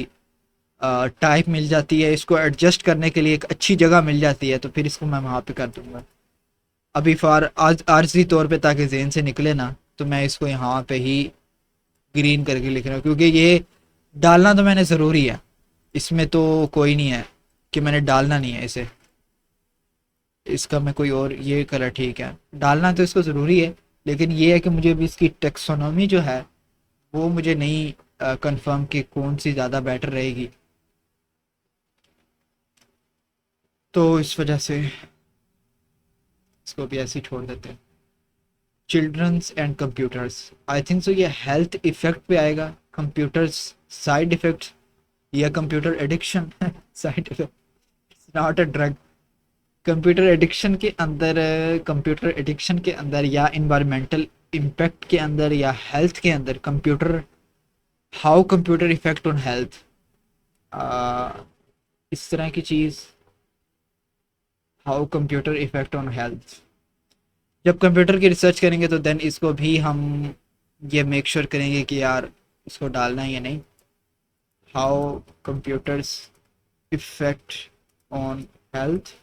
टाइप मिल जाती है, इसको एडजस्ट करने के लिए एक अच्छी जगह मिल जाती है, तो फिर इसको मैं वहाँ पे कर दूंगा। अभी फॉर आज आर्जी तौर पे ताकि जहन से निकले ना, तो मैं इसको यहाँ पे ही ग्रीन करके लिख रहा हूँ, क्योंकि ये डालना तो मैंने ज़रूरी है, इसमें तो कोई नहीं है कि मैंने डालना नहीं है इसे। इसका मैं कोई और ये कलर, ठीक है, डालना तो इसको ज़रूरी है, लेकिन ये है कि मुझे भी इसकी टेक्सोनॉमी जो है वो मुझे नहीं कंफर्म कि कौन सी ज़्यादा बेटर रहेगी। तो इस वजह से इसको भी ऐसे ही छोड़ देते हैं। Children's and computers, I think सो ये हेल्थ इफेक्ट पे आएगा। कंप्यूटर्स साइड इफेक्ट्स, या computer addiction scientific, it's not a drug. Computer addiction के अंदर, कंप्यूटर एडिक्शन के अंदर या इन्वायरमेंटल इम्पैक्ट के अंदर या हेल्थ के अंदर, computer, how computer effect on health, इस तरह की चीज़, how computer effect on health. जब कंप्यूटर की रिसर्च करेंगे तो देन इसको भी हम ये मेक श्योर करेंगे कि यार इसको डालना है या नहीं। How computers effect on health,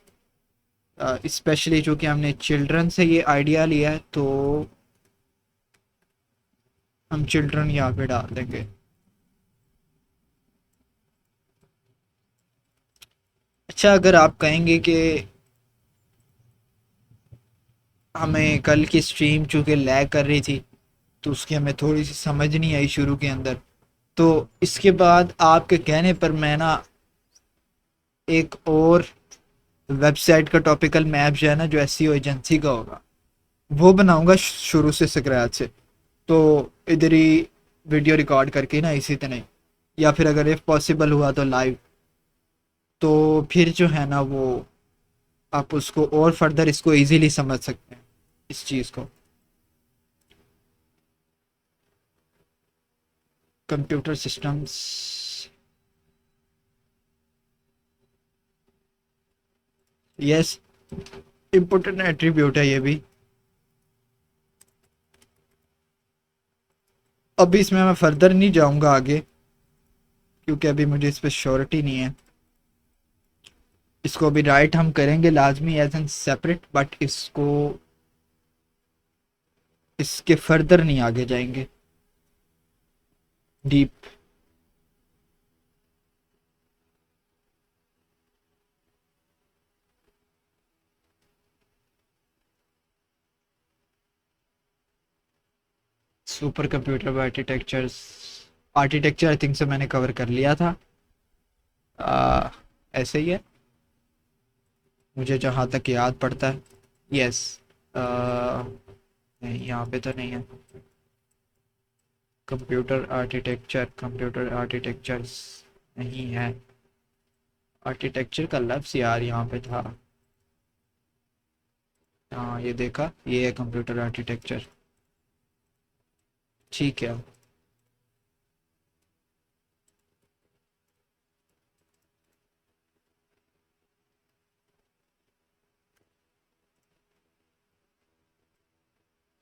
specially जो कि हमने चिल्ड्रन से ये आइडिया लिया है, तो हम चिल्ड्रन यहाँ पे डाल देंगे। अच्छा, अगर आप कहेंगे कि हमें कल की स्ट्रीम चूँकि लैग कर रही थी तो उसकी हमें थोड़ी सी समझ नहीं आई शुरू के अंदर, तो इसके बाद आपके कहने पर मैं ना एक और वेबसाइट का टॉपिकल मैप जो है ना, जो एसईओ एजेंसी का होगा, वो बनाऊंगा शुरू से स्क्रैच से। तो इधर ही वीडियो रिकॉर्ड करके ना इसी तरह, या फिर अगर इफ पॉसिबल हुआ तो लाइव, तो फिर जो है ना वो आप उसको और फर्दर इसको इजीली समझ सकते हैं इस चीज़ को। Computer systems, yes, important attribute है ये भी। अभी इसमें मैं फर्दर नहीं जाऊंगा आगे, क्योंकि अभी मुझे इस पर श्योरिटी नहीं है। इसको अभी राइट हम करेंगे लाजमी एज एन सेपरेट, बट इसको इसके फर्दर नहीं आगे जाएंगे deep. Super computer architectures, architecture I think से मैंने कवर कर लिया था। आ, ऐसे ही है मुझे जहाँ तक याद पड़ता है। यस, नहीं यहाँ पे तो नहीं है। कंप्यूटर आर्किटेक्चर्स नहीं है। आर्किटेक्चर का लफ्ज़ यार यहाँ पे था। हाँ, ये देखा, ये है कंप्यूटर आर्किटेक्चर। ठीक है।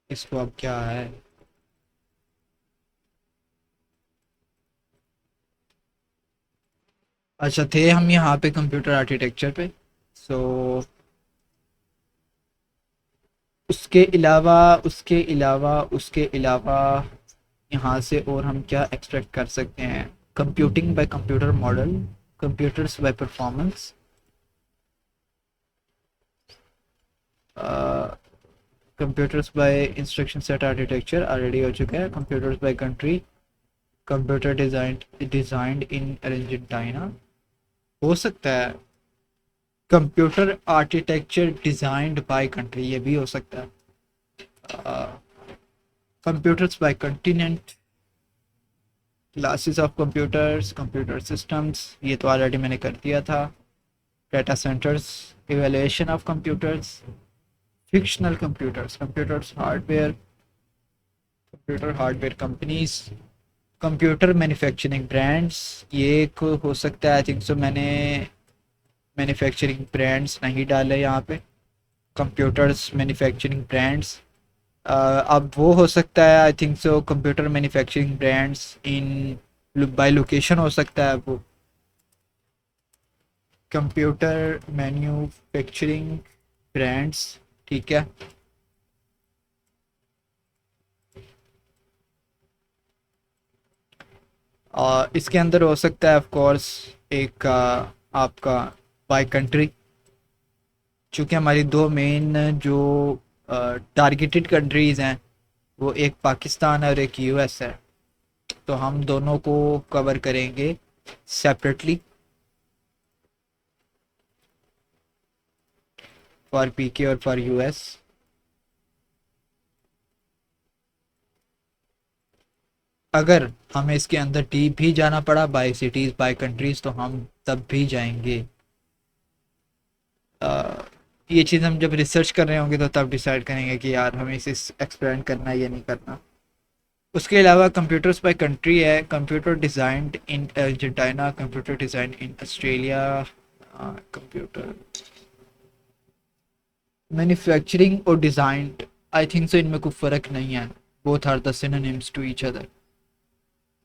इसको अब क्या है, अच्छा थे हम यहाँ पे कंप्यूटर आर्किटेक्चर पे। सो उसके अलावा यहाँ से और हम क्या एक्सट्रैक्ट कर सकते हैं। Computing by computer model, computers by performance, computers by instruction set architecture already हो चुका है। Computers by country, computer designed in Argentina, हो सकता है। Computer architecture designed by country, ये भी हो सकता है। Computers by continent, classes of computers, computer systems, ये तो ऑलरेडी मैंने कर दिया था। Data centres, evaluation of computers, fictional computers, computer hardware companies, computer manufacturing brands, ये एक हो सकता है। आई थिंक सो मैंने मैन्युफैक्चरिंग ब्रांड्स नहीं डाले यहाँ पे। कंप्यूटर्स मैन्युफैक्चरिंग ब्रांड्स, अब वो हो सकता है। आई think so computer manufacturing brands in by location हो सकता है वो। कंप्यूटर मैन्युफैक्चरिंग ब्रांड्स, ठीक है। इसके अंदर हो सकता है ऑफ कोर्स एक आपका बाय कंट्री, चूँकि हमारी दो मेन जो टारगेटेड कंट्रीज़ हैं वो एक पाकिस्तान है और एक यूएस है, तो हम दोनों को कवर करेंगे सेपरेटली फॉर पीके और फॉर यूएस। अगर हमें इसके अंदर डीप भी जाना पड़ा बाय सिटीज़ बाय कंट्रीज़ तो हम तब भी जाएंगे। ये चीज़ हम जब रिसर्च कर रहे होंगे तो तब डिसाइड करेंगे कि यार हमें इसे एक्सपेंड करना है या नहीं करना। उसके अलावा कंप्यूटर्स बाय कंट्री है, computer design in Argentina, computer design in Australia, computer manufacturing और डिज़ाइन। आई थिंक सो इनमें कोई फ़र्क नहीं है, both are the synonyms to each other.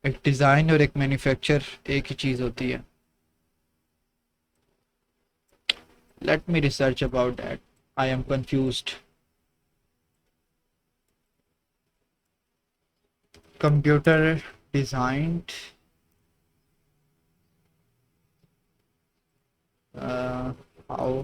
एक डिज़ाइन और एक मैन्युफैक्चर एक ही चीज़ होती है। Let me research about that, I am confused. Computer design, how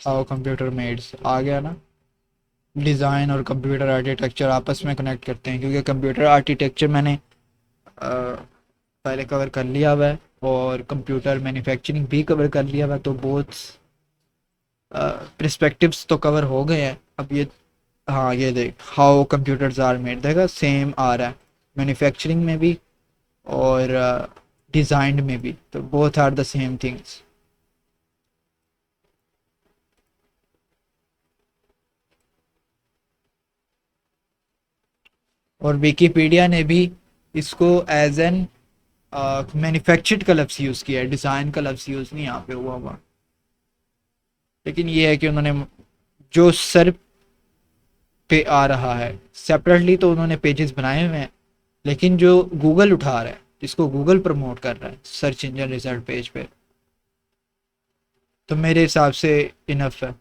how computer meds आ गया ना। डिज़ाइन और कंप्यूटर आर्किटेक्चर आपस में कनेक्ट करते हैं, क्योंकि कंप्यूटर आर्किटेक्चर मैंने पहले कवर कर लिया हुआ है और कंप्यूटर मैन्युफैक्चरिंग भी कवर कर लिया हुआ है, तो बहुत पर्सपेक्टिव्स तो कवर हो गए हैं। अब ये, हाँ ये देख, हाउ कंप्यूटर्स आर मेड, देखा सेम आ रहा है मैन्युफैक्चरिंग में भी और डिज़ाइन में भी, तो both are the same things. और विकीपीडिया ने भी इसको एज एन मैन्युफैक्चर्ड का लफ्ज़ यूज़ किया है, डिज़ाइन का लफ्ज़ यूज़ नहीं यहाँ पे हुआ। लेकिन ये है कि उन्होंने जो सर पे आ रहा है सेपरेटली तो उन्होंने पेजेस बनाए हुए हैं, लेकिन जो गूगल उठा रहा है, जिसको गूगल प्रमोट कर रहा है सर्च इंजन रिजल्ट पेज पे, तो मेरे हिसाब से इनफ है।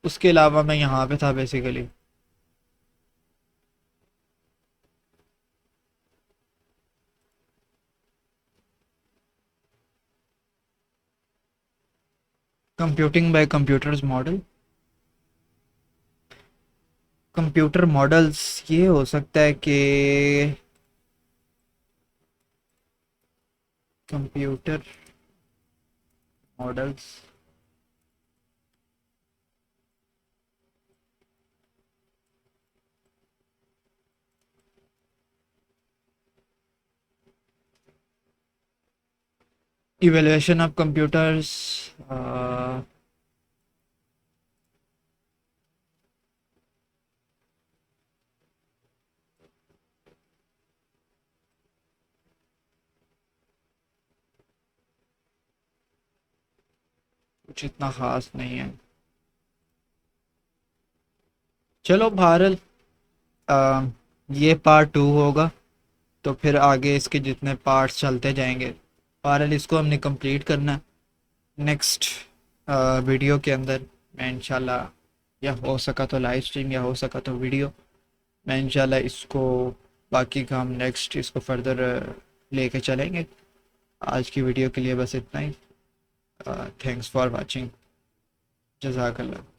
उसके अलावा मैं यहाँ पे था basically. Computing by computers model, computer models ये हो सकता है कि computer models evaluation of computers, कुछ इतना खास नहीं है। चलो बहरहाल, अ, ये पार्ट 2 होगा, तो फिर आगे इसके जितने पार्ट्स चलते जाएंगे। बहरहाल इसको हमने कंप्लीट करना है। नेक्स्ट वीडियो के अंदर मैं इंशाल्लाह, या हो सका तो लाइव स्ट्रीम या हो सका तो वीडियो, मैं इंशाल्लाह इसको बाकी का हम नेक्स्ट इसको फर्दर लेके चलेंगे। आज की वीडियो के लिए बस इतना ही। Thanks for watching. जज़ाकल्लाह।